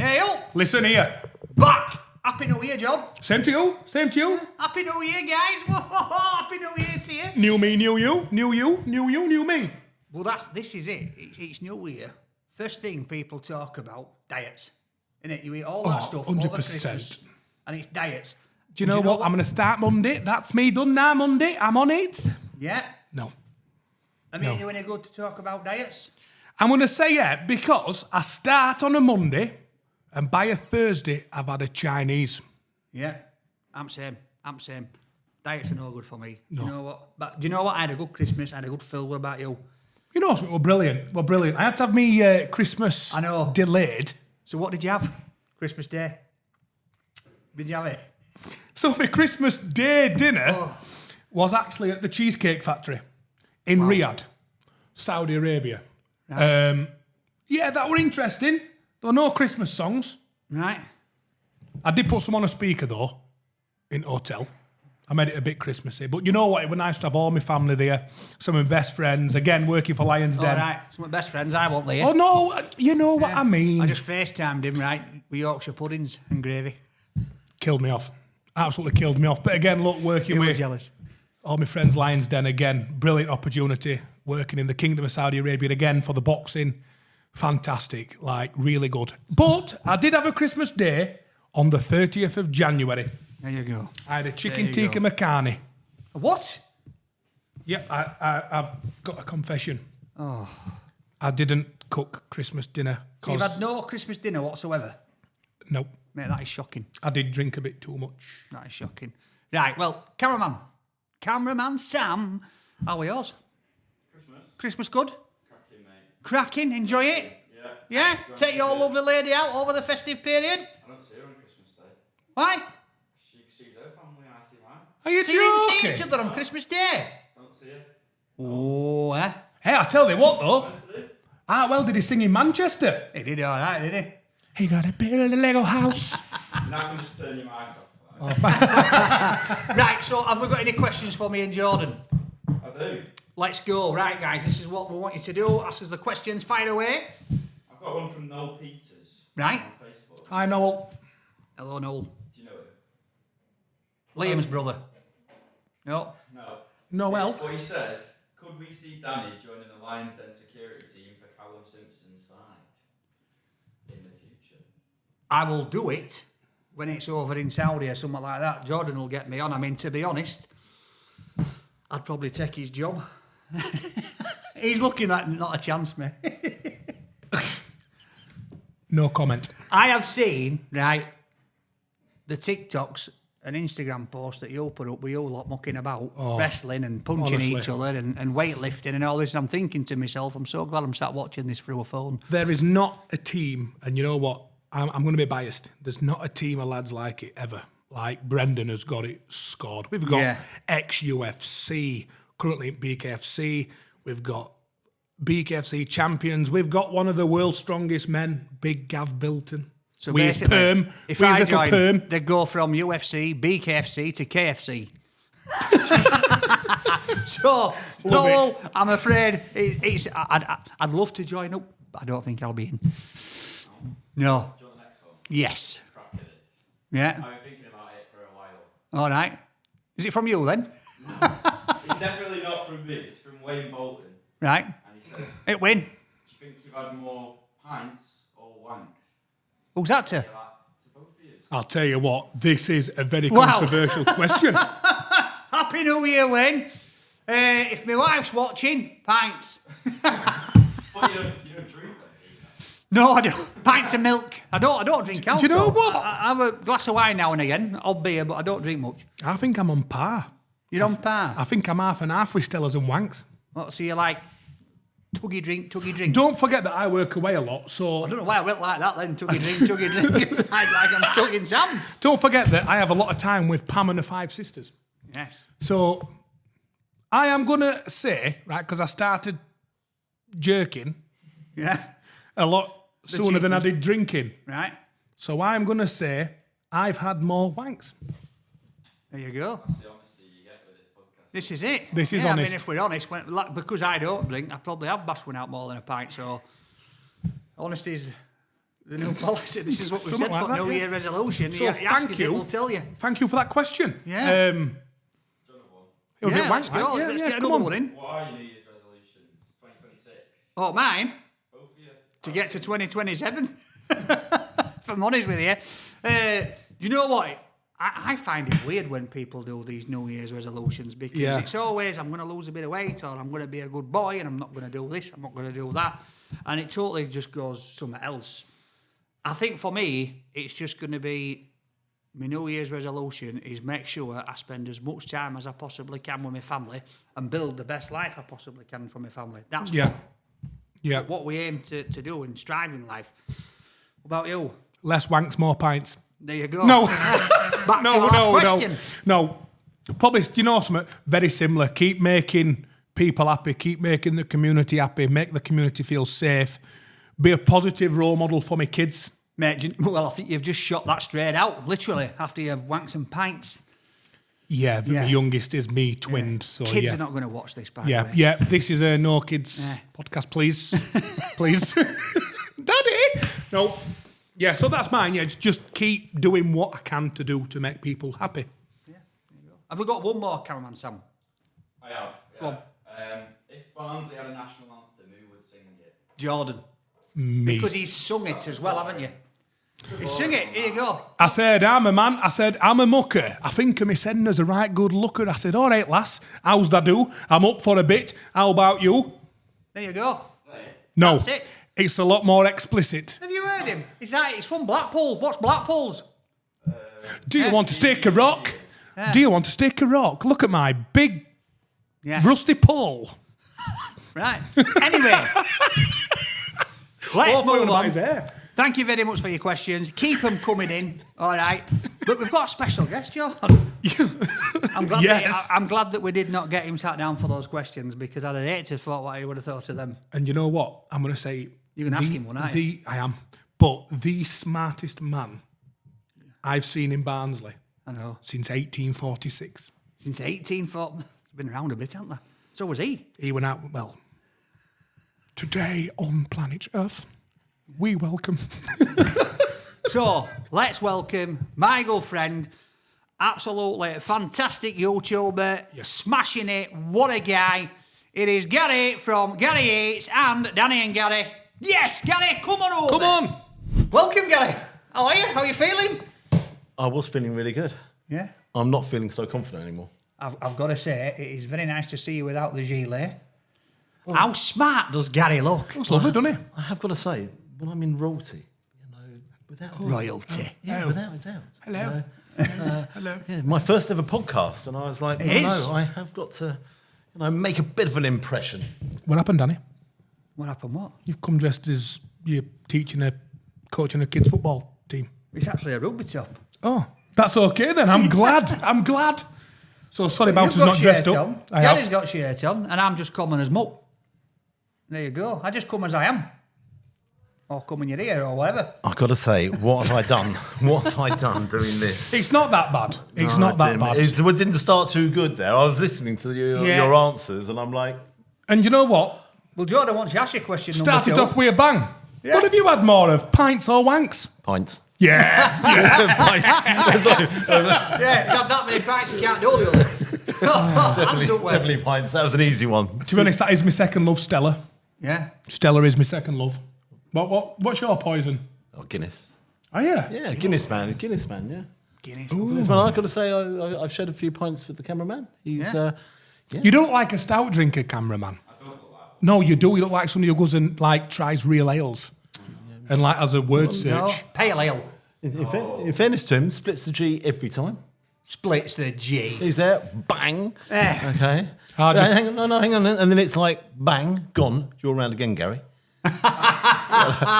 Hey, up! Listen here. Back! Happy New Year, John. Same to you. Same to you. Happy New Year, guys. Happy New Year to you. New me, new you. New you, new you, new me. Well, this is it. It's New Year. First thing people talk about, diets. Innit? You eat all that stuff 100%. over Christmas, and it's diets. Do you know what? I'm going to start Monday. That's me done now, Monday. I'm on it. Yeah? No. I mean, you any good to talk about diets? I'm going to say yeah, because I start on a Monday, and by a Thursday, I've had a Chinese. Yeah. I'm same. Diets are no good for me. No. You know what? But do you know what? I had a good Christmas. I had a good fill. What about you? You know something? We're brilliant. We're brilliant. I had to have me Christmas I know. delayed. So what did you have? Christmas Day? Did you have it? So my Christmas Day dinner was actually at the Cheesecake Factory in Riyadh, Saudi Arabia. Right. Yeah, that were interesting. There were no Christmas songs. Right. I did put some on a speaker though, in hotel. I made it a bit Christmassy. But you know what? It was nice to have all my family there. Some of my best friends. Again, working for Lions Den. All right. Some of my best friends, I won't there. Oh no, you know what I mean. I just FaceTimed him, right, with Yorkshire puddings and gravy. Killed me off. Absolutely killed me off. But again, look, working He was with jealous. all my friends, Lions Den again. Brilliant opportunity. Working in the Kingdom of Saudi Arabia again for the boxing. Fantastic. Like, really good. But I did have a Christmas Day on the 30th of January. There you go. I had a chicken There you tikka go. makhani. What? Yeah, I've got a confession. Oh. I didn't cook Christmas dinner. So you've had no Christmas dinner whatsoever? Nope. Mate, that is shocking. I did drink a bit too much. That is shocking. Right, well, Cameraman Sam, how are yours? Christmas good? Cracking, mate. Cracking, enjoy it? Yeah. Yeah? Take your lovely lady out over the festive period? I don't see her on Christmas Day. Why? She sees her family and I see mine. Are you So you didn't see joking? each other on Christmas Day? Don't see her. Oh, eh? Hey, I tell you what though. Wednesday. Well did he sing in Manchester? He did all right, didn't he? He got a build a Lego house. Now I can just turn your mic off. Right? Right, so have we got any questions for me and Jordan? I do. Let's go. Right, guys, this is what we want you to do. Ask us the questions, fire away. I've got one from Noel Peters. Right. On Facebook. I know. Hello, Noel. Do you know him? Liam's brother. No. No. Noel. What he says, could we see Danny joining the Lions Den security team for Callum Simpson's fight in the future? I will do it when it's over in Saudi or something like that. Jordan will get me on. I mean, to be honest, I'd probably take his job. He's looking at not a chance, mate. No comment. I have seen, right, the TikToks and Instagram posts that you put up with you lot mucking about wrestling and punching honestly. each other and weightlifting and all this. And I'm thinking to myself, I'm so glad I'm sat watching this through a phone. There is not a team, and you know what? I'm going to be biased. There's not a team of lads like it ever. Like Brendan has got it scored. We've got Yeah. ex-UFC, currently at BKFC. We've got BKFC champions. We've got one of the world's strongest men, Big Gav Bilton. So with his basically, perm. if with his I little join, perm. they go from UFC, BKFC to KFC. So, Love no, it. I'm afraid I'd love to join up, but I don't think I'll be in. No. Do you want the next one? Yes. Crack at it. Yeah. I've been thinking about it for a while. All right. Is it from you then? It's definitely not from me, it's from Wayne Bolton. Right. And he says, It win. do you think you've had more pints or wanks? Who's that to? Yeah, like, to both of you. I'll tell you what, this is a very Wow. controversial question. Happy New Year, Wayne. If my wife's watching, pints. But you don't drink that, do you? No, I don't. Pints of milk. I don't drink alcohol. Do you know what? I have a glass of wine now and again, odd beer, but I don't drink much. I think I'm on par. You're on par. I think I'm half and half with Stellas and Wanks. What, so you're like, tuggy drink. Don't forget that I work away a lot, so I don't know why I went like that then, tuggy drink. It's like I'm tugging Sam. don't forget that I have a lot of time with Pam and the Five Sisters. Yes. So I am going to say, right, because I started jerking Yeah. a lot sooner than I cheeky. did drinking. Right. So I'm going to say I've had more wanks. There you go. That's the honesty you get with this podcast. This is it. This is I honest. mean, if we're honest, because I don't drink, I probably have bashed one out more than a pint. So, honesty's The new policy. This is what we Something said like for that, New yeah. Year resolution. So You ask thank us, you. it will tell you. Thank you for that question. Yeah. You're a bit Let's wank, go. right? Let's Yeah, get come another on. one in. What are your New Year's resolutions? 2026. Oh, mine? Both of you. To get to 2027. If I'm honest with you. Do you know what? I find it weird when people do these New Year's resolutions because Yeah. it's always, I'm going to lose a bit of weight or I'm going to be a good boy and I'm not going to do this, I'm not going to do that. And it totally just goes somewhere else. I think for me, it's just going to be, my New Year's resolution is make sure I spend as much time as I possibly can with my family and build the best life I possibly can for my family. That's Yeah. Yeah. what we aim to do and strive in life. What about you? Less wanks, more pints. There you go. No. Back to No, your last no, question. no. Probably, do you know something? Very similar. Keep making people happy. Keep making the community happy. Make the community feel safe. Be a positive role model for my kids. Mate, well, I think you've just shot that straight out, literally, after you've wanked some pints. Yeah, Yeah. my youngest is me twinned. So Kids yeah. are not going to watch this, by the Yeah, way. yeah. This is a No Kids Yeah. podcast, please. Please. Daddy! No. Yeah, so that's mine. Yeah, just keep doing what I can to do to make people happy. Have we got one more, Cameraman Sam? I have. Go on. If Barnsley had a national anthem, who would sing it? Jordan. Me. Because he's sung it as well, haven't you? He's sung it. Here you go. I said, I'm a man. I said, I'm a mucker. I think of me saying as a right good looker. I said, all right, lass. How's that do? I'm up for a bit. How about you? There you go. No. That's it. It's a lot more explicit. Have you heard him? He's from Blackpool. What's Blackpool's? Do you want to stick a rock? Do you want to stick a rock? Look at my big Yes. rusty pole. Right. Anyway. Let's move on. hair. Thank you very much for your questions. Keep them coming in, all right? But we've got a special guest, John. I'm glad, Yes. I'm glad that we did not get him sat down for those questions because I'd have hated to thought what he would have thought of them. And you know what? I'm going to say... You're gonna ask him one, aren't you? I am. But the smartest man I've seen in Barnsley I know. since 1846. Since 1840. He's been around a bit, hasn't he? So was he. He went out, well, today on planet Earth, we welcome... So, let's welcome my good friend, absolutely fantastic YouTuber, smashing it, what a guy. It is Gary from Gary Eats and Danny and Gary. Yes, Gary, come on over. Come on! Welcome, Gary. How are you? How are you feeling? I was feeling really good. Yeah. I'm not feeling so confident anymore. I've got to say, it is very nice to see you without the gilet. How smart does Gary look? Looks lovely, doesn't he? I have got to say, when I'm in royalty, without Royalty. without a doubt. Hello. Hello. Yeah, my first ever podcast, and I was like, It is. no, I have got to, make a bit of an impression. What happened, Danny? What happened, what? You've come dressed as you're coaching a kids' football team. It's actually a rugby top. Oh, that's okay then. I'm glad. I'm glad. So sorry about us You've got not dressed shirt up. on. I Gary's have. got shirt on, and I'm just common as muck. There you go. I just come as I am. Or come in your ear, or whatever. I've got to say, what have I done? What have I done doing this? It's not that bad. It's Oh, not that Tim, bad. It didn't start too good there. I was listening to Yeah. your answers, and I'm like, And you know what? Well, Jordan wants to ask you a question Started number off 2. with a bang. What have you had more of, pints or wanks? pints. Yes. Yeah, he's had that many pints, he can't do the other. Hands don't work. Definitely pints. That was an easy one. To be honest, that is my second love, Stella. Yeah. Stella is my second love. What's your poison? Oh, Guinness. Oh, yeah. Yeah, Guinness man, yeah. Guinness. Guinness man, I've got to say, I've shared a few pints with the cameraman. He's, Yeah. You don't look like a stout drinker, cameraman. No, you do. You look like somebody who goes and tries real ales. And has a word No, search. pale ale. in fairness to him, splits the G every time. Splits the G. He's there, bang. Eh. Okay. Just- hang on. And then it's like, bang, gone. You're around again, Gary.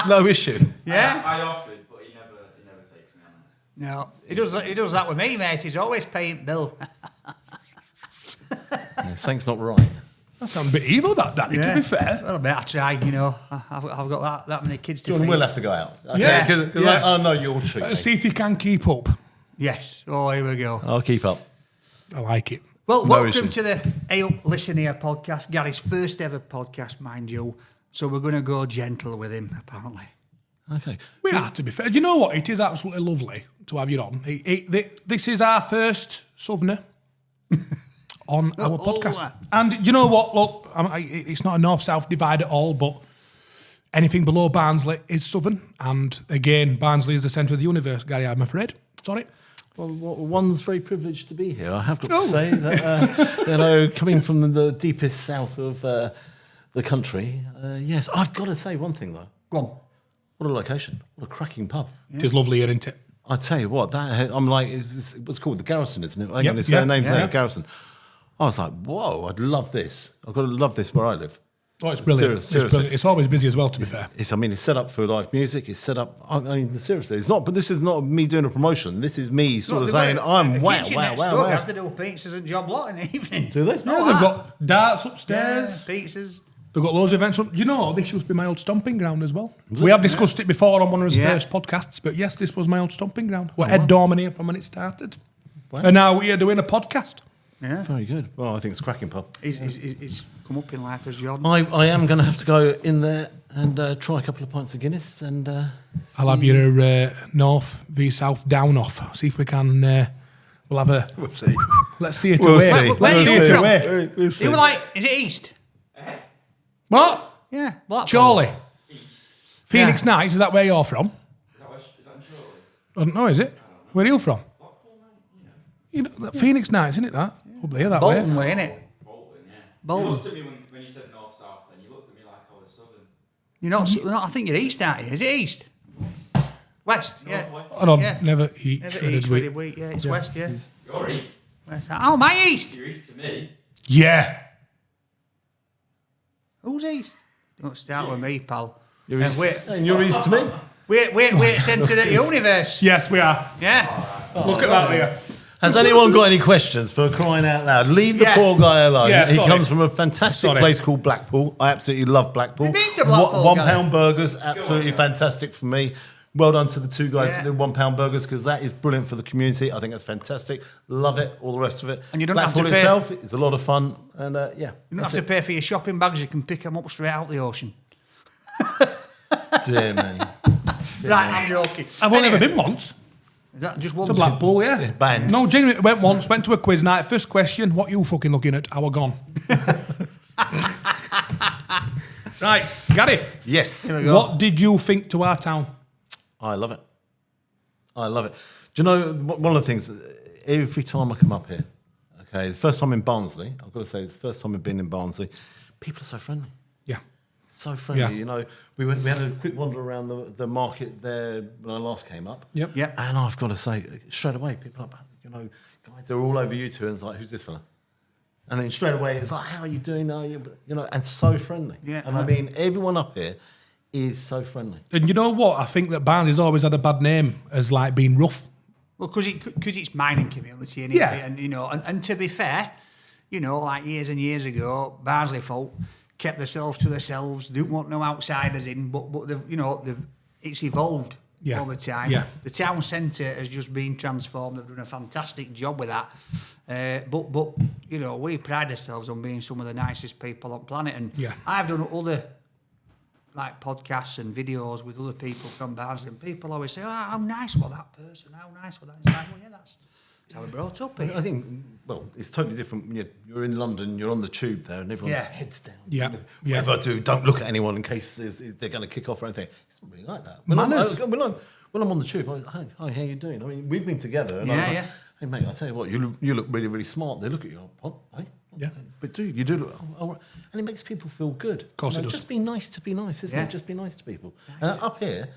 No issue. Yeah? I offered, but he never takes me on. No. He does that with me, mate. He's always paying bill. Yeah, something's not right. That sounds a bit evil, that, Danny, to be fair. A little bit, I try, I've got that many kids to Jordan feed. will have to go out. Okay, Yeah. Because Yes. I know you'll treat me. See if you can keep up. Yes. Oh, here we go. I'll keep up. I like it. Well, No welcome issue. to the Hey Up Listen Here podcast. Gary's first ever podcast, mind you. So we're going to go gentle with him, apparently. Okay. We are, to be fair. Do you know what? It is absolutely lovely to have you on. This is our first Southerner on our podcast. And you know what? Look, it's not a north-south divide at all, but anything below Barnsley is Southern. And again, Barnsley is the centre of the universe, Gary, I'm afraid. Sorry. Well, one's very privileged to be here. I have got to say that, coming from the deepest south of the country, yes, I've got to say one thing, though. Go on. What a location. What a cracking pub. It is lovely here, isn't it? I tell you what, I'm like, it was called the Garrison, isn't it? I Yep, think it's their yeah, name, yeah. Garrison. I was like, whoa, I'd love this. I've got to love this where I live. Oh, it's brilliant. Seriously. It's brilliant. It's always busy as well, to be fair. It's set up for live music. It's set up. I mean, seriously, it's not. But this is not me doing a promotion. This is me sort of saying, "I'm wow." Has to do pizzas and job lot in the evening. Do they? Yeah, they've got darts upstairs. Pizzas. They've got loads of events. You know, this used to be my old stomping ground as well. We have discussed it before on one of his first podcasts, but yes, this was my old stomping ground. We're Ed Dorman here from when it started. Wow. And now we're doing a podcast. Yeah. Very good. Well, I think it's a cracking pub. He's come up in life as Jordan. I am going to have to go in there and try a couple of pints of Guinness and. I'll have your north v south down off. See if we can. We'll have a. We'll see. Let's see it We'll away. see. Where Let's are see you it from? away. We'll see. You were like, is it East? What? Yeah, Blackpool. Chorley. Phoenix Nights, is that where you're from? Is that in Chorley? I don't know, is it? Where are you from? You know, that Phoenix Nights, isn't it that? Up there, that Bolton way. way, innit? Bolton, yeah. Bolton. You looked at me when you said north-south, then you looked at me like I was southern. You're not. I think you're East, aren't you? Is it East? West. Yeah. Northwest. I don't Yeah. never eat Never shredded East, wheat. shredded wheat. Yeah, it's West. Yeah. You're east. West. Oh, my East. You're east to me. Yeah. Who's East? Don't start with me, pal. You're east, Wait, and you're east to me. wait, centre of the universe. Yes, we are. Yeah. Look at that there. Has anyone got any questions for crying out loud? Leave the Yeah. poor guy alone. Yeah, he sorry. comes from a fantastic Sorry. place called Blackpool. I absolutely love Blackpool. We've been to Blackpool, One Gary. pound burgers, absolutely fantastic for me. Well done to the two guys Yeah. that did 1 pound burgers because that is brilliant for the community. I think that's fantastic. Love it. All the rest of it. And you don't have Blackpool to pay- itself is a lot of fun. And yeah, You don't that's have to pay for your shopping bags. You can pick them up straight out the ocean. it. Dear me. Right, I'm joking. I've only ever Anyway, been once is that just one? to Blackpool, yeah. banned. No, genuinely, went once, went to a quiz night. First question, what you fucking looking at? How I gone? Right, Gary, Yes. Here we go. what did you think to our town? I love it. I love it. Do you know, one of the things, every time I come up here, okay, the first time in Barnsley, I've got to say, it's the first time I've been in Barnsley, people are so friendly. Yeah. So friendly. Yeah. You know, we had a quick wander around the market there when I last came up. Yep. Yeah. And I've got to say, straight away, people are, you know, guys, they're all over you two, and it's like, who's this fella? And then straight away, it's like, how are you doing? You know, and so friendly. Yeah. And I mean, everyone up here is so friendly. And you know what? I think that Barnsley's always had a bad name as like being rough. Well, because it's mining community, and Yeah. and you know, and to be fair, you know, like years and years ago, Barnsley folk kept themselves to themselves, didn't want no outsiders in, but it's evolved Yeah. over time. Yeah. The town centre has just been transformed. They've done a fantastic job with that. But you know, we pride ourselves on being some of the nicest people on the planet, and Yeah. I've done other like podcasts and videos with other people from Barnsley, and people always say, "Oh, how nice was that person? How nice was that?" It's like, well, yeah, that's how we brought up here. I think, well, it's totally different. You're in London, you're on the tube there, and everyone's Yeah. heads down. Yeah. You know, Yeah. Whatever I do, don't look at anyone in case they're going to kick off or anything. It's not really like that. Manners. When I'm on the tube, I'm like, hi, how you doing? I mean, we've been together, and I was Yeah, like, yeah. hey, mate, I tell you what, you look really, really smart. They look at you, like, what? Hey? Yeah. But dude, you do look, all right. And it makes people feel good. Of course it does. Just be nice to be nice, isn't Yeah. it? Just be nice to people. And up here,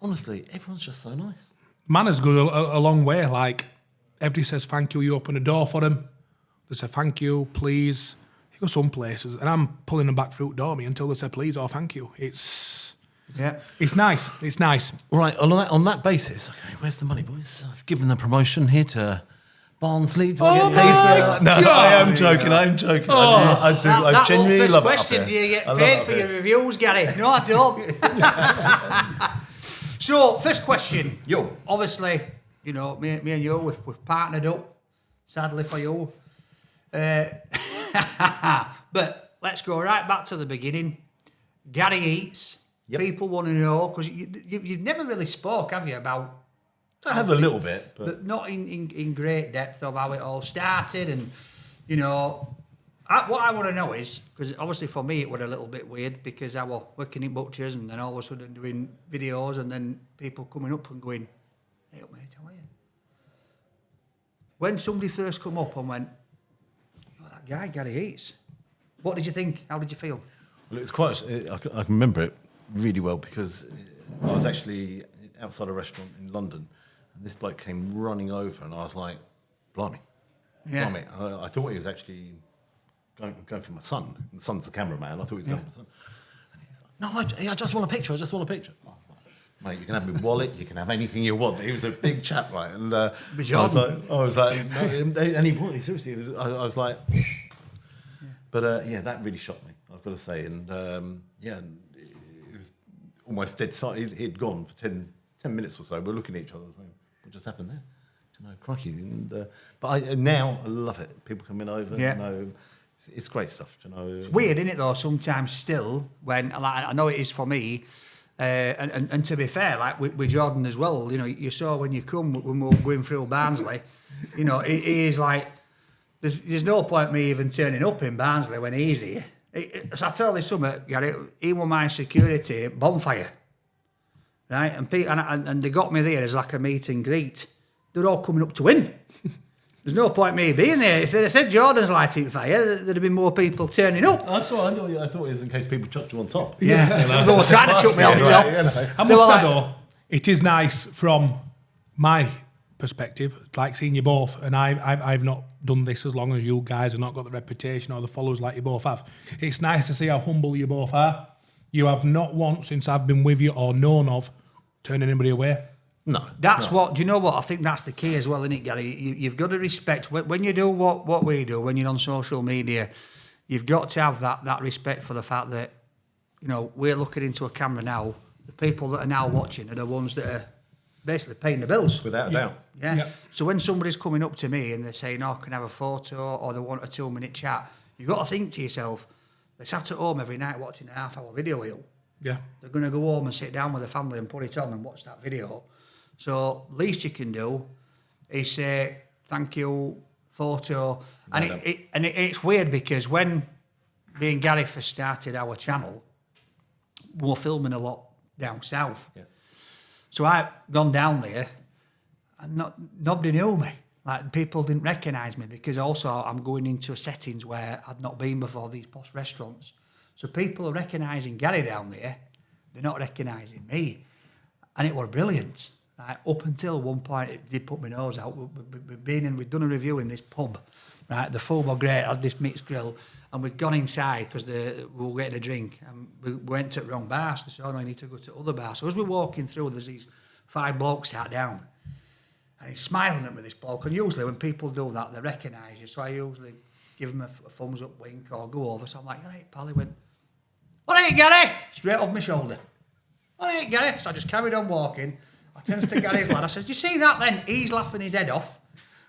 honestly, everyone's just so nice. Manners go a long way. Like, everybody says thank you, you open the door for them. They say thank you, please. You go some places, and I'm pulling them back through the door me until they say please or thank you. It's nice. It's nice. Right, on that basis, okay, where's the money, boys? I've given the promotion here to Barnsley. Do I Oh get paid for my it? No, I am God. joking. I do. That I genuinely first love it up question, here. do you get I love paid it up for here. your reviews, Gary? No, I don't. So, first question. Yo. Obviously, you know, me and you, we've partnered up, sadly for you. But let's go right back to the beginning. Gary Eats, Yep. People want to know, because you've never really spoke, have you, about, I have a little bit, but not in great depth of how it all started, and, you know, what I want to know is, because obviously for me it was a little bit weird, because I was working in butchers and then all of a sudden doing videos, and then people coming up and going, "Hey, mate, how are you?" When somebody first come up and went, "You're that guy, Gary Eats," what did you think? How did you feel? well, it's quite. I can remember it really well because I was actually outside a restaurant in London, and this bloke came running over, and I was like, "Blimey, Yeah. blimey!" I thought he was actually going for my son. My son's the cameraman. I thought he was going for my son. And he's like, "No, I just want a picture. I just want a picture." I was like, "Mate, you can have my wallet. You can have anything you want." He was a big chap, right? And I was like, no, and he bought it seriously. I was like, but yeah, that really shocked me. I've got to say, and yeah, and it was almost dead silent. He'd gone for 10 minutes or so. We're looking at each other, saying, "What just happened there?" You know, crikey. And but now I love it. People coming over. Yeah. You know, it's great stuff. You know, It's weird, isn't it, though, sometimes still, when, like, I know it is for me, and to be fair, like with Jordan as well, you know, you saw when you come, when we were going through Barnsley, you know, it is like, there's no point me even turning up in Barnsley when he's here. So I tell you something, Gary, he was my security at Bonfire, right? And they got me there as like a meet and greet. They're all coming up to win. There's no point me being there. If they'd have said Jordan's lighting fire, there'd have been more people turning up. That's what I thought it was in case people chucked you on top. Yeah, they were trying to chuck me on top. Right, you know. I They must were say like- though, it is nice from my perspective, like seeing you both, and I've not done this as long as you guys have not got the reputation or the followers like you both have. It's nice to see how humble you both are. You have not once since I've been with you or known of turned anybody away. No. That's what, do you know what? I think that's the key as well, isn't it, Gary? You've got to respect, when you do what we do, when you're on social media, you've got to have that respect for the fact that, you know, we're looking into a camera now. The people that are now watching are the ones that are basically paying the bills. Without a doubt. Yeah. Yeah. So when somebody's coming up to me and they're saying, "Oh, can I have a photo?" or they want a 2-minute chat, you've got to think to yourself, they sat at home every night watching a half-hour video with you. Yeah. They're going to go home and sit down with the family and put it on and watch that video. So least you can do is say, "Thank you, photo." And it's weird because when me and Gary first started our channel, we were filming a lot down south. Yeah. So I've gone down there and nobody knew me. Like, people didn't recognise me because also I'm going into settings where I'd not been before, these posh restaurants. So people are recognising Gary down there. They're not recognising me. And it was brilliant. Like, up until one point, it did put my nose out. We'd done a review in this pub. Right, the food was great. I had this mixed grill, and we'd gone inside because we were getting a drink, and we went to the wrong bar. So they said, "Oh, no, you need to go to other bar." So as we're walking through, there's these 5 blokes sat down, and he's smiling at me, this bloke. And usually when people do that, they recognise you. So I usually give him a thumbs up wink or go over. So I'm like, "All right, pal." He went, "All right, Gary," straight off my shoulder. "All right, Gary." So I just carried on walking. I turns to Gary's lad. I says, "Do you see that then?" He's laughing his head off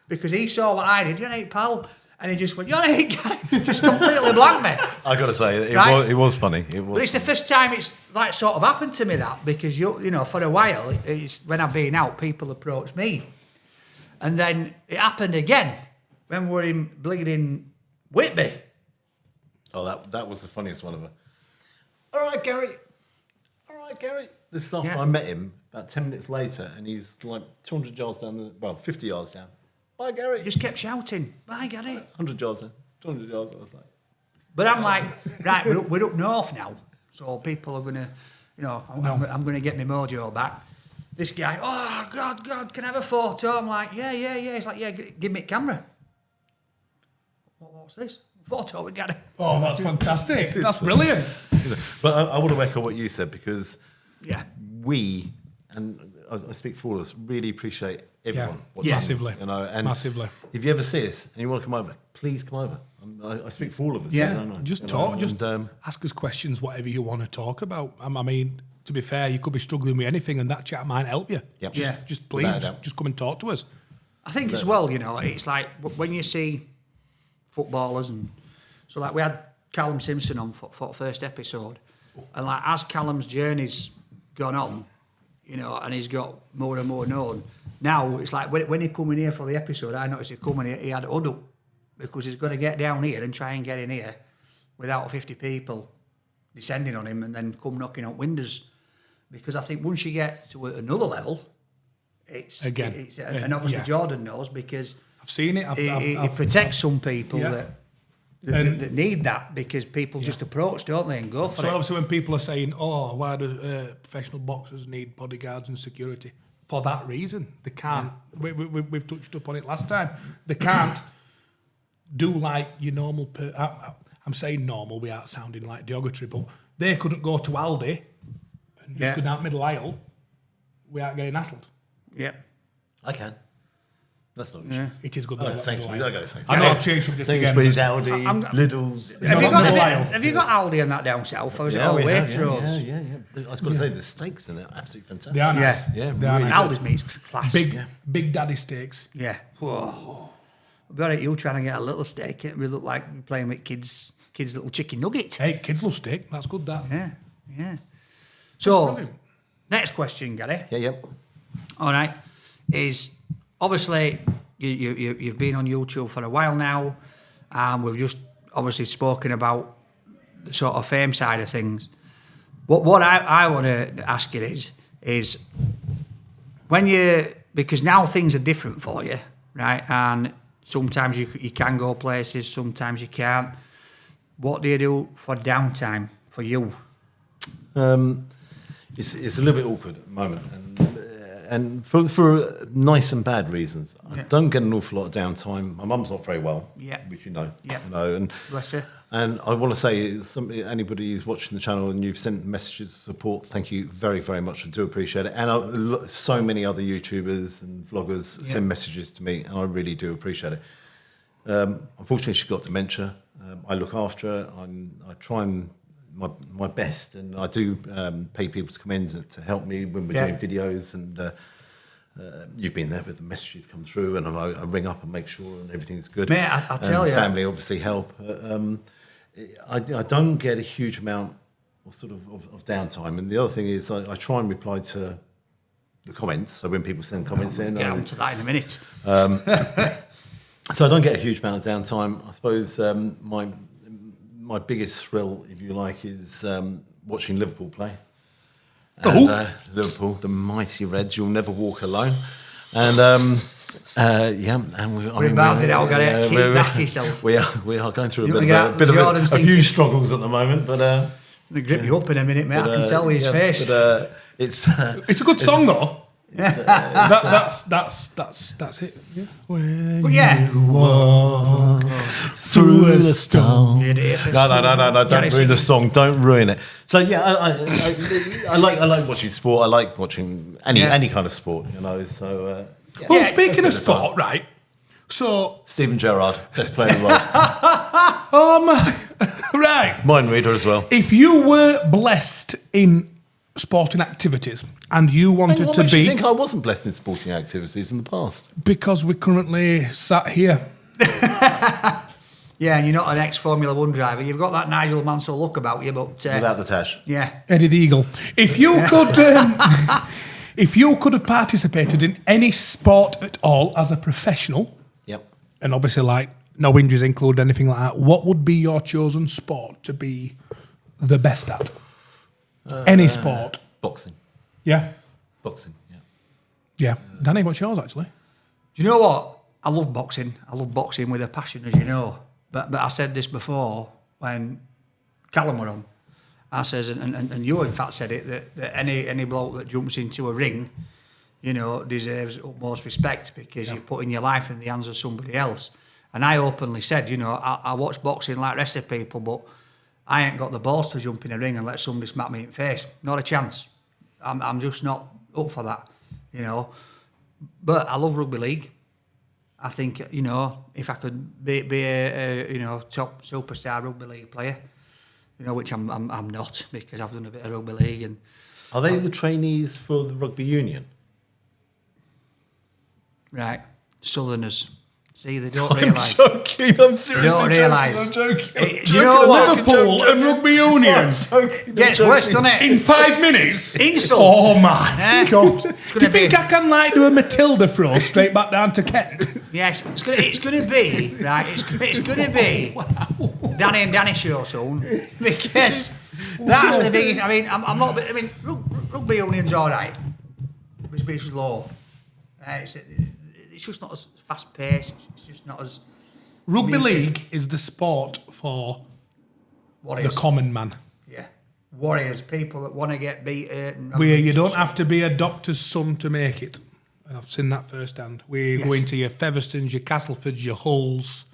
because he saw what I did. "You right, pal?" And he just went, "You right, Gary?" Just completely blanked me. I got to say, Right. it was funny. It But was. it's the first time it's like sort of happened to me, that, because you know, for a while, it's when I've been out, people approach me. And then it happened again when we were in bleeding Whitby. Oh, that was the funniest one of them. All right, Gary. All right, Gary. This is after Yeah. I met him about 10 minutes later, and he's like 200 yards down 50 yards down. "Bye, Gary." He just kept shouting, "Bye, Gary." 100 yards down, 200 yards. I was like, But I'm like, right, we're up north now, so people are going to, you know, I'm going to get my mojo back. This guy, "Oh, God, can I have a photo?" I'm like, yeah. He's like, "Yeah, give me a camera." What's this? Photo with Gary. Oh, that's fantastic. That's brilliant. but I want to echo what you said, because Yeah. we, and I speak for all of us, really appreciate everyone. watching, Massively. You know, and Massively. if you ever see us and you want to come over, please come over. I speak for all of us. Yeah. don't I? Just You talk, know, just and, ask us questions, whatever you want to talk about. I mean, to be fair, you could be struggling with anything, and that chat might help you. Yep. Just, Yeah. just please, Without a doubt. just come and talk to us. I think as well, you know, it's like when you see footballers, and so like we had Callum Simpson on for the first episode, And like as Callum's journey's gone on, you know, and he's got more and more known. Now it's like when he come in here for the episode, I noticed he coming here, he had a huddle because he's going to get down here and try and get in here without 50 people descending on him and then come knocking on windows. Because I think once you get to another level, and obviously Jordan knows because I've seen it. It protects some people Yeah. that need that because people just approach, don't they, and go for So it. obviously when people are saying, "Oh, why do professional boxers need bodyguards and security?" For that reason, they can't. We've touched up on it last time. They can't do like your normal. I'm saying normal. We aren't sounding like derogatory, but they couldn't go to Aldi and just go down middle aisle. We aren't getting hassled. Yeah. I can. That's not an Yeah. issue. It is good. Oh, though, Sainsbury's. like- I go to Sainsbury's. I know I've changed subject again. Sainsbury's, but- Aldi, Lidl's. Have you got Aldi and that down south, or is it all we have, Waitrose? yeah. I was going to say the steaks in there, absolutely fantastic. They are nice. Yeah. Yeah, They are really nice. Aldi's meat's class. Big Daddy steaks. Yeah. Whoa. But at you trying to get a little steak, it would look like you're playing with kids' little chicken nugget. Hey, kids love steak. That's good. That. Yeah. So, Brilliant. next question, Gary. Yeah. All right, is obviously you've been on YouTube for a while now, and we've just obviously spoken about the sort of fame side of things. What I want to ask you is when because now things are different for you, right? And sometimes you can go places, sometimes you can't. What do you do for downtime for you? It's a little bit awkward at the moment, and for nice and bad reasons. I don't get an awful lot of downtime. My mum's not very well, which you know. Yeah. You know, and Bless her. And I want to say, anybody who's watching the channel and you've sent messages of support, thank you very, very much. I do appreciate it. And so many other YouTubers and vloggers send messages to me, and I really do appreciate it. Unfortunately, she's got dementia. I look after her. I try and my best, and I do pay people to come in to help me when we're doing videos. And you've been there with the messages come through, and I ring up and make sure and everything's good. Mate, I tell you, family obviously help. I don't get a huge amount of downtime, and the other thing is I try and reply to the comments. So when people send comments in, Get on to that in a minute. so I don't get a huge amount of downtime. I suppose my biggest thrill, if you like, is watching Liverpool play. And, Liverpool, the mighty Reds. You'll never walk alone. And and We're bouncing out, Gary. Keep that to yourself. We are going through You a bit of Jordan's a few thinking- struggles at the moment, but He'll grip you up in a minute, mate. I can tell with his face. But, it's It's a good song though. it's, That's it. Yeah. When But yeah. you walk through the storm. You idiot. No! Don't Gary ruin the singing. song. Don't ruin it. So yeah, I like watching sport. I like watching any kind of sport. You know. So Well, Yeah, speaking of that's a bit of sport, right? So, Steven Gerrard, best player in the world. right. Mind reader as well. If you were blessed in sporting activities and you wanted What to makes you be, think I wasn't blessed in sporting activities in the past? because we're currently sat here. Yeah, and you're not an ex-Formula 1 driver. You've got that Nigel Mansell look about you, but... Without the tash. yeah. Eddie the Eagle. If you could, if you could have participated in any sport at all as a professional, Yep. and obviously like no injuries included, anything like that, what would be your chosen sport to be the best at? Any sport. Boxing. Yeah. Boxing. Yeah. Yeah. Danny, what's yours actually? Do you know what? I love boxing. I love boxing with a passion, as you know. But I said this before when Callum were on. I says, and you in fact said it, that any bloke that jumps into a ring, you know, deserves utmost respect because you're putting your life in the hands of somebody else. And I openly said, you know, I watch boxing like the rest of people, but I ain't got the balls to jump in a ring and let somebody smack me in the face. Not a chance. I'm just not up for that, you know. But I love rugby league. I think, you know, if I could be a you know, top superstar rugby league player, you know, which I'm not because I've done a bit of rugby league and Are they the trainees for the rugby union? right, Southerners. See, they don't I'm realise. joking. I'm seriously don't realise. joking. I'm joking. I'm Do you know joking, what? I'm Liverpool joking. and Rugby Union Gets worse, doesn't it? in 5 minutes. Insult. Oh my Eh? God! Do gonna you think be- I can like do a Matilda throw straight back down to Kent? Yes, it's gonna be right. It's gonna be Danny and Danny show soon because that's the biggest. I mean, I'm not. I mean, rugby union's all right, but it's low. It's just not as fast paced. It's just not as Rugby Me too. league is the sport for warriors. the common man, Yeah, warriors, people that want to get beaten. where you don't have to be a doctor's son to make it. And I've seen that firsthand. We go Yes. into your Featherstones, your Castlefords, your Hulls,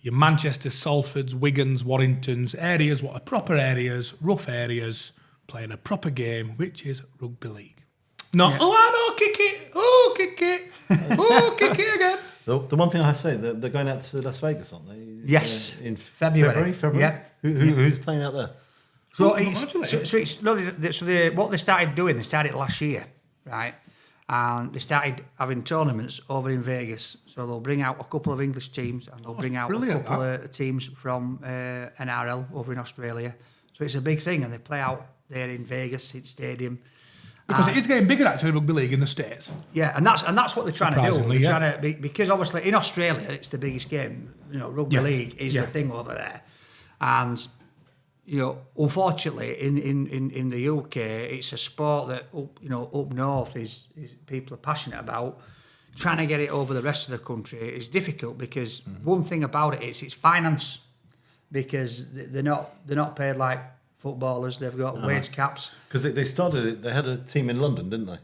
your Manchester, Salfords, Wigans, Warringtons, areas what are proper areas, rough areas, playing a proper game, which is rugby league. Not, Yeah. oh, I know, kick it, oh, kick it, oh, kick it again. The one thing I have to say, they're going out to Las Vegas, aren't they? Yes. In February. February? Yeah. Who's playing out there? So, Oh, it's, congratulations. so it's no, what they started doing. They started it last year, right? And they started having tournaments over in Vegas. So they'll bring out a couple of English teams and they'll bring out brilliant, a couple of teams from NRL over in Australia. So it's a big thing, and they play out there in Vegas in stadium. Because it is getting bigger, actually, rugby league in the States. Yeah, and that's what they're trying to do. Surprisingly, They're yeah. trying to because obviously in Australia it's the biggest game. You know, rugby Yeah. league is Yeah. the thing over there, and you know, unfortunately in the UK it's a sport that up north is people are passionate about. Trying to get it over the rest of the country is difficult because one thing about it is it's finance, because they're not paid like footballers. They've got wage caps. Because they started it, they had a team in London, didn't they?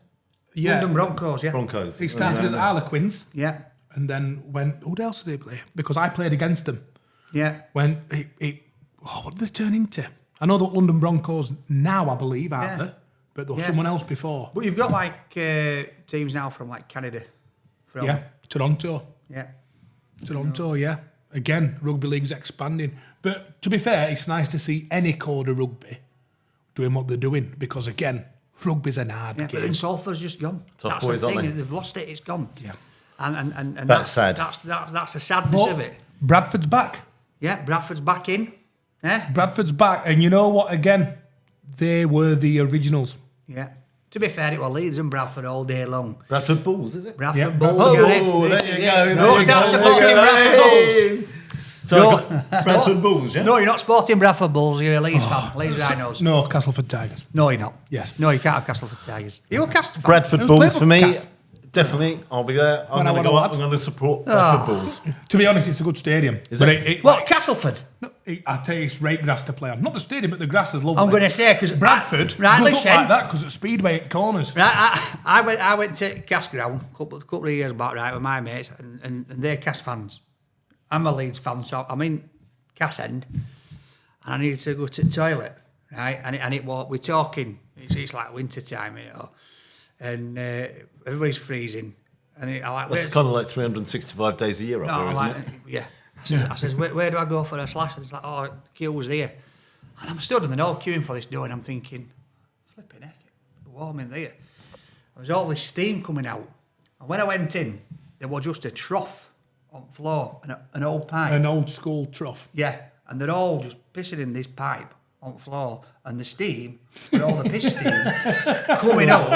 Yeah. London Broncos, yeah, Broncos. He started as Harlequins yeah, and then went, who else did he play? Because I played against them. yeah. When what did they turn into? I know the London Broncos now, I believe, aren't Yeah. they? But there was Yeah. someone else before. But you've got like teams now from like Canada, from Yeah, Toronto. yeah. Toronto, yeah. Again, rugby league's expanding. But to be fair, it's nice to see any code of rugby doing what they're doing because, again, rugby's an hard Yeah, but game. in Salford's just gone. Tough That's boys, the aren't thing. they? They've lost it. It's gone. Yeah. And That's sad. That's the sadness of it. Bradford's back. Yeah, Bradford's back in. Yeah, Bradford's back. And you know what? Again, they were the originals. yeah. To be fair, it was Leeds and Bradford all day long. Bradford Bulls, is it? Bradford Yeah, Bulls. Oh, Gareth, there this you is go. it. there Don't you start go, supporting there you go. Bradford Bulls. So No. Bradford Bulls, yeah? No, you're not supporting Bradford Bulls. You're a Leeds fan. Leeds Rhinos. No, Castleford Tigers. No, you're not. Yes. No, you can't have Castleford Tigers. You're a Castle fan. Bradford Who's Bulls playing for for me. Cas- Definitely, I'll be there. I'm When I going to wanna go up. watch. I'm going to support Bradford Bulls. To be honest, it's a good stadium. Is but it? What, Castleford? I tell you, it's great grass to play on. Not the stadium, but the grass is lovely. I'm going to say, because Bradford right, does listen. look like that because it's Speedway at corners. Right, I went to Cast Ground a couple of years back, right, with my mates, and they're Cast fans. I'm a Leeds fan, so I'm in Cast End, and I needed to go to the toilet, right, and it was, we're talking, it's like winter time, you know, and everybody's freezing, and I like, That's where's- kind of like 365 days a year up no, there, I'm isn't like, it? yeah. I says, where do I go for a slash? And it's like, oh, the queue was there. And I'm stood in the door queuing for this door, and I'm thinking, flipping heck, it's warm in there. There was all this steam coming out. And when I went in, there was just a trough on the floor, and an old pipe. An old school trough. Yeah, and they're all just pissing in this pipe on the floor, and the steam, with all the piss steam, coming up,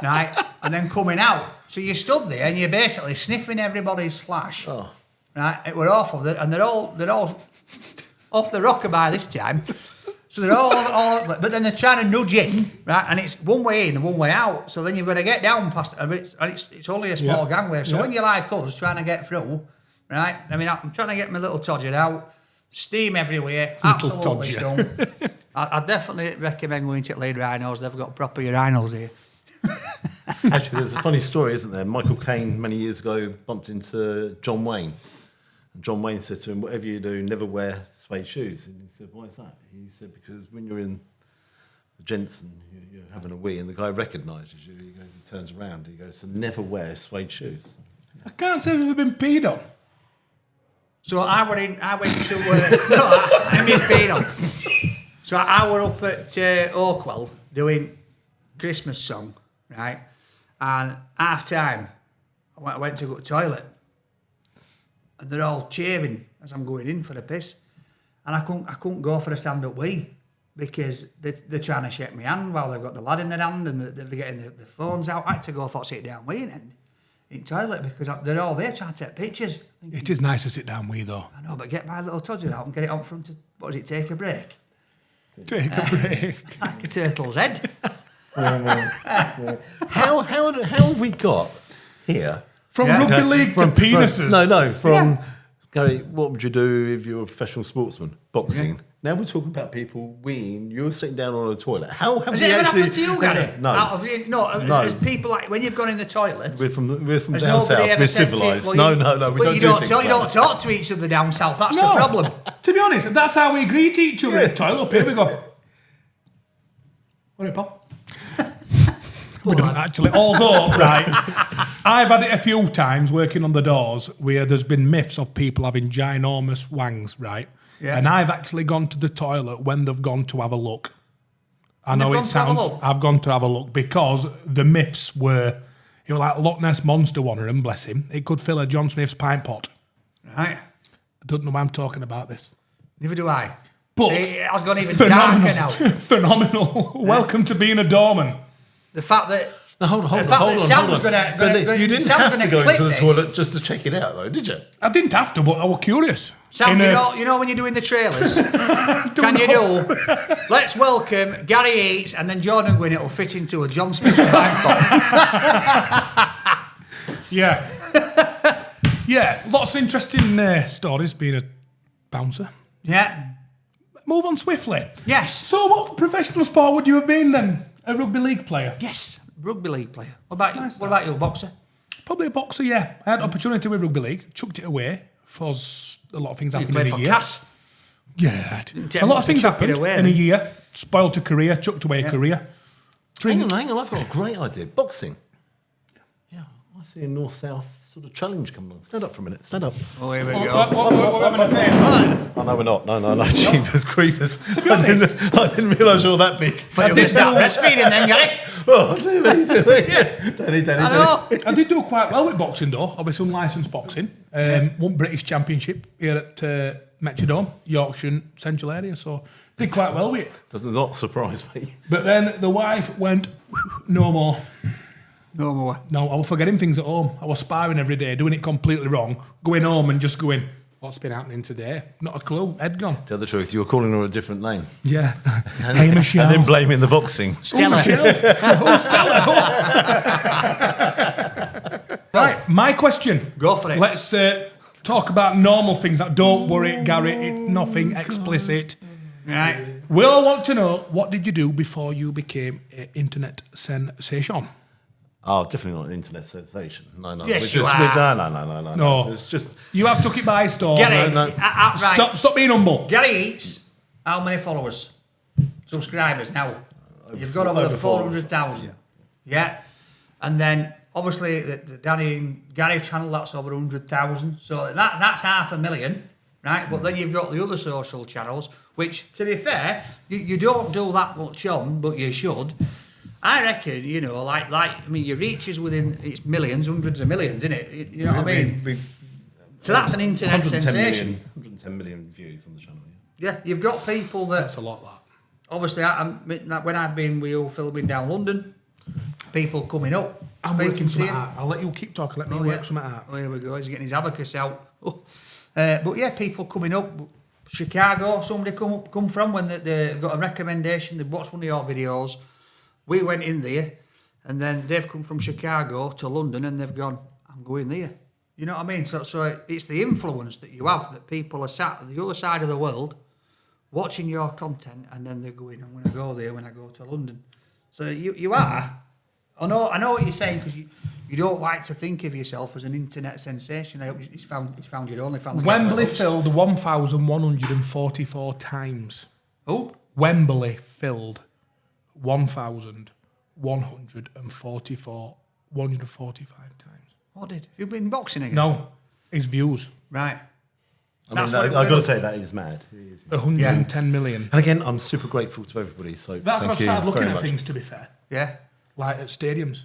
right, and then coming out. So you stood there, and you're basically sniffing everybody's slash. Oh. Right, it were awful, and they're all off the rocker by this time. So they're all, but then they're trying to nudge in, right? And it's one way in and one way out. So then you've got to get down past, and it's only a small gangway. So when you're like us trying to get through, right? I mean, I'm trying to get my little todger out, steam everywhere, absolutely todger. stunk. I definitely recommend going to Leeds Rhinos. They've got proper urinals here. Actually, there's a funny story, isn't there? Michael Caine, many years ago, bumped into John Wayne. And John Wayne said to him, whatever you do, never wear suede shoes. And he said, why is that? He said, because when you're in the gents and you're having a wee and the guy recognises you, he goes, he turns around, he goes, so never wear suede shoes. I can't say I've ever been peed on. So I went to no, I mean paid on. So I were up at Oakwell doing Christmas song, right? And half time, I went to go to the toilet. and they're all cheering as I'm going in for the piss, and I couldn't go for a stand-up wee because they're trying to shake my hand while they've got the lad in their hand and they're getting the phones out. I had to go for a sit-down wee in toilet because they're all there trying to take pictures. It is nice to sit down with, though. I know, but get my little todger out and get it on front of, what is it, take a break? Take a break. Like a turtle's head. How have we got here? From Yeah. rugby league to penises. From Gary, what would you do if you were a professional sportsman? Boxing. Yeah. Now we're talking about people weeing. You're sitting down on a toilet. How have Has we it ever actually? happened to you, Gary? No. Out of you, no. As people like when you've gone in the toilet. We're from has down nobody south. ever We're said to you, civilised. well, No, you- we well, don't you do don't things talk, you like don't that. talk to each other down south. That's the problem. To be honest, that's how we greet each other in the toilet. Up here we go. What Paul? We don't actually. Although, right, I've had it a few times working on the doors where there's been myths of people having ginormous wangs, right? Yeah. And I've actually gone to the toilet when they've gone to have a look. I When know they've it gone to have a sounds. look? I've gone to have a look because the myths were, you know, like Loch Ness Monster, one of them, bless him. It could fill a John Smith's pint pot. Right. I don't know why I'm talking about this. Neither do I. But See, it has gone even darker now. Phenomenal. Welcome to being a doorman. The fact that No, hold on. the fact that Sam's But gonna you didn't Sam's have gonna to go clip into the this. toilet just to check it out, though, did you? I didn't have to, but I was curious. Sam, In you know when you're doing the trailers, can you do? Let's welcome Gary Eats and then Jordan Gwynn. It'll fit into a John Smith pint pot. Yeah. Yeah, lots of interesting stories being a bouncer. Yeah. Move on swiftly. Yes. So what professional sport would you have been then? A rugby league player? Yes. Rugby league player. What about you? nice, What about you, boxer? Probably a boxer, yeah. I had opportunity with rugby league, chucked it away for a lot of things You happened played in a for year. Cass. Yeah. take A lot much of to things chuck it happened away, in a then. year. Spoiled a career, chucked away a career. Hang on, I've got a great idea. Boxing. Yeah, I see a north-south sort of challenge coming on. Stand up for a minute. Stand up. Oh, here we What, go. what we're having a face? Oh, no, we're not. No. Jeepers creepers. be honest- I didn't realise you were that big. But you start breastfeeding then, Gary. Oh, dear me. Danny. I know. I did do quite well with boxing though, obviously unlicensed boxing. Won British Championship here at Metrodome, Yorkshire Central area, so did quite well with it. Does not surprise me. But then the wife went, no more. No more. No, I was forgetting things at home. I was sparring every day, doing it completely wrong, going home and just going, what's been happening today? Not a clue, head gone. Tell the truth, you were calling her a different name. Yeah. Hey, Michelle. And then blaming the boxing. Stella. Oh, Stella. Right, my question. Go for it. Let's talk about normal things. That don't worry, Gary, it's nothing explicit. Right. We all want to know, what did you do before you became an internet sensation? Oh, definitely not an internet sensation. No. Yes, We're you just- are. No. No. It's just... You have took it by storm. Gary, no. right. Stop being humble. Gary Eats, how many followers? Subscribers now? You've got over over 400,000. Yeah. And then, obviously, the Danny and Gary channel, that's over 100,000. So that's 500,000, right? But then you've got the other social channels, which, to be fair, you don't do that much on, but you should. I reckon, you know, I mean, your reach is within, it's millions, hundreds of millions, isn't it? You know what I mean? So that's an internet 110 sensation. million, 110 million views on the channel. Yeah, you've got people that... That's a lot, that. Obviously, when I've been with you filming down London, people coming up, I'm speaking working to something you. out. I'll let you keep talking. Let me Oh, work yeah. something out. Oh, here we go. He's getting his abacus out. Oh. But yeah, people coming up. Chicago, somebody come from when they got a recommendation. They watched one of your videos. We went in there, and then they've come from Chicago to London, and they've gone, I'm going there. You know what I mean? So it's the influence that you have, that people are sat at the other side of the world watching your content, and then they're going, I'm going to go there when I go to London. So you are. I know what you're saying, because you don't like to think of yourself as an internet sensation. I hope it's found your OnlyFans. Wembley filled 1,144 times. Oh, Wembley filled 1,145 times. what did? Have you been boxing again? No, his views. Right. I That's mean, what it I've got to was. say, that is mad. It is mad. 110 million. And again, I'm super grateful to everybody. So That's when I thank you started looking very at much. things, to be fair. Yeah. Like at stadiums.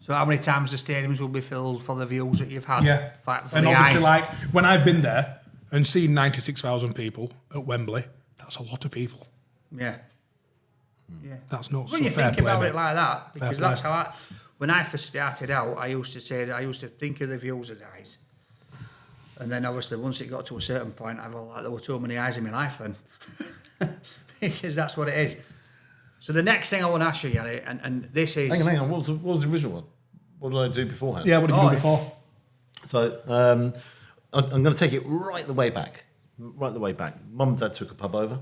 So how many times the stadiums will be filled for the views that you've had? Yeah. For And the obviously, eyes. like, when I've been there and seen 96,000 people at Wembley, that's a lot of people. Yeah. Yeah. That's not When so you fair think play, about mate. it like that, because play. that's how when I first started out, I used to think of the views as eyes. And then obviously once it got to a certain point, I felt like there were too many eyes in my life then. Because that's what it is. So the next thing I want to ask you, Gary, and this is... Hang on. What was the original one? What did I do beforehand? Yeah, what did you Oh, do before? So I'm going to take it right the way back. Mum and Dad took a pub over.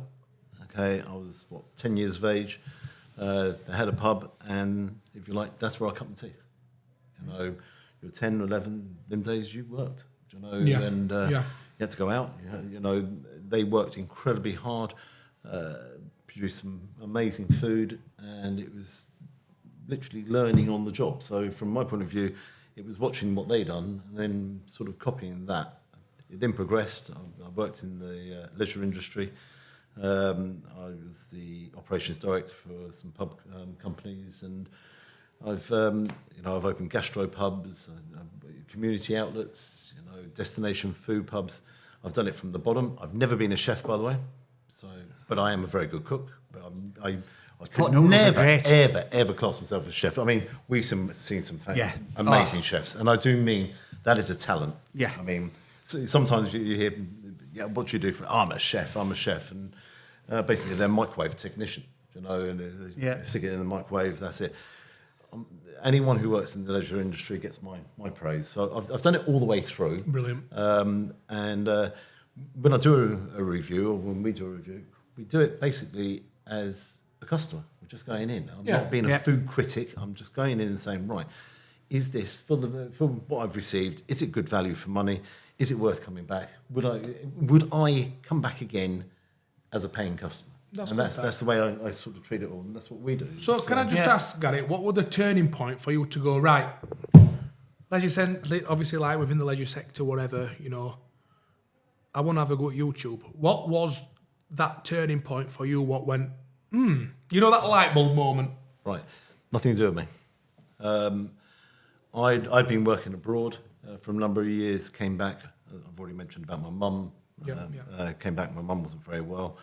Okay, I was 10 years of age. They had a pub, and if you like, that's where I cut my teeth. You know, you were 10, 11. Them days you worked. You know, Yeah. and Yeah. you had to go out. You know, they worked incredibly hard, produced some amazing food, and it was literally learning on the job. So from my point of view, it was watching what they done and then sort of copying that. It then progressed. I worked in the leisure industry. I was the operations director for some pub companies, and I've opened gastro pubs, community outlets, destination food pubs. I've done it from the bottom. I've never been a chef, by the way, but I am a very good cook. But I could noodles are never, great. ever class myself as a chef. I mean, we've seen some Yeah. amazing chefs, and I do mean that is a talent. Yeah. I mean, sometimes you hear, yeah, what do you do? I'm a chef, and basically they're a microwave technician, and they stick it in the microwave, that's it. Anyone who works in the leisure industry gets my praise. So I've done it all the way through. Brilliant. And when I do a review, or when we do a review, we do it basically as a customer. We're just going in. I'm not being a food critic. I'm just going in and saying, right, is this for what I've received? Is it good value for money? Is it worth coming back? Would I come back again as a paying customer? That's the way I sort of treat it all, and that's what we do. So can I just ask, Gary, what was the turning point for you to go, right, obviously like within the leisure sector, whatever, I want to have a go at YouTube. What was that turning point for you? What went, that light bulb moment? Right, nothing to do with me. I'd been working abroad for a number of years, came back. I've already mentioned about my mum. Came back, my mum wasn't very well.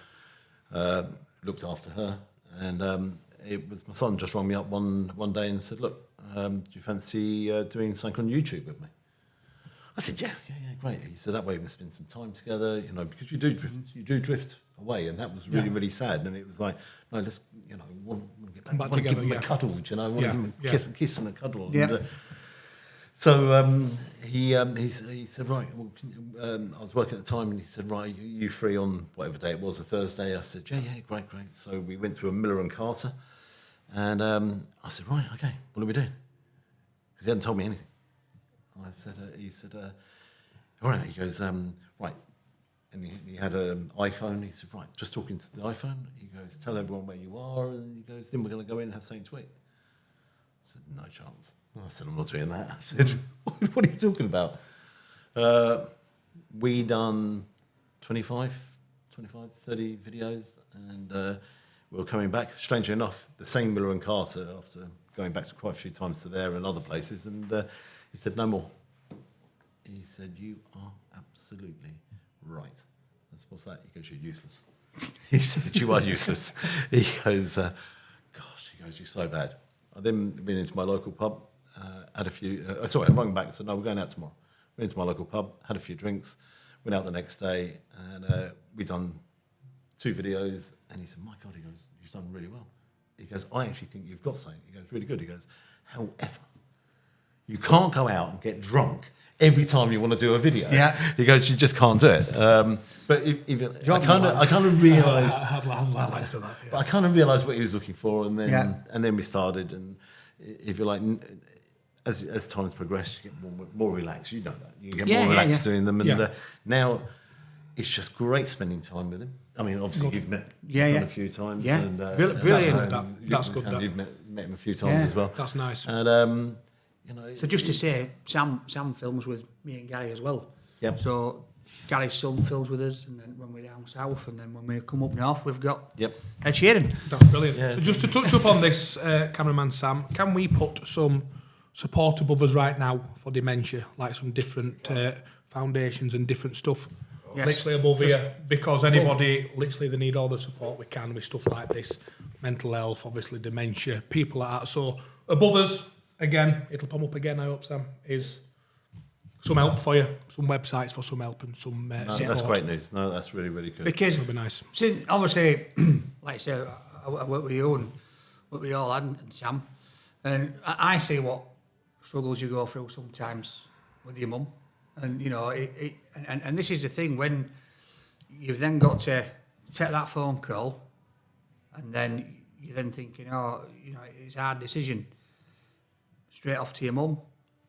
Looked after her, and it was my son just rang me up one day and said, "Look, do you fancy doing something on YouTube with me?" I said, "Yeah, great." He said, "That way we can spend some time together, because you do drift away," and that was really, really sad. And it was like, "No, let's, want to get back, Back want to give together, him yeah. a cuddle, want to give him a kiss and a cuddle." Yeah. And, so he said, right, well, I was working at the time, and he said, right, you free on whatever day it was, a Thursday? I said, yeah, great. So we went to a Miller and Carter, and I said, right, okay, what are we doing? Because he hadn't told me anything. I said, he said, all right. He goes, right, and he had an iPhone. He said, right, just talking to the iPhone. He goes, tell everyone where you are, and he goes, then we're going to go in and have something to eat. I said, no chance. I said, I'm not doing that. I said, what are you talking about? We done 25, 30 videos, and we were coming back. Strangely enough, the same Miller and Carter, after going back quite a few times to there and other places, and he said, no more. He said, you are absolutely right. I said, what's that? He goes, you're useless. He said, you are useless. He goes, gosh, you're so bad. I then went into my local pub, had a few, I rang back and said, no, we're going out tomorrow. Went into my local pub, had a few drinks, went out the next day, and we done 2 videos, and he said, my God, he goes, you've done really well. He goes, I actually think you've got something. He goes, really good. He goes, however, you can't go out and get drunk every time you want to do a video. Yeah. He goes, you just can't do it. But I kind of realised, I'd like to do that. Yeah. but I kind of realised what he was looking for, and then Yeah. we started. And if you like, as time's progressed, you get more relaxed. You know that you get more relaxed doing them, and now it's just great spending time with him. I mean, obviously you've met my son a few times, Yeah. and Brilliant. That's good, that. You've met him a few times as well. That's nice. And So just to say, Sam films with me and Gary as well. Yep. So Gary's son films with us, and then when we're down south, and then when we come up north, we've got Yep. Ed Sheeran. That's brilliant. Yeah. Just to touch up on this, cameraman Sam, can we put some support above us right now for dementia, like some different foundations and different stuff. Yes. Literally above here, because anybody, literally they need all the support we can with stuff like this. Mental health, obviously dementia, people like that. So above us, again, it'll come up again, I hope, Sam, is some help for you, some websites for some help and some support. That's great news. No, that's really, really good. Because That'll be nice. since, obviously, like I say, I work with you and work with you all and Sam, and I see what struggles you go through sometimes with your mum, and you know, and this is the thing, when you've then got to take that phone call, and then you're then thinking, oh, you know, it's a hard decision. Straight off to your mum,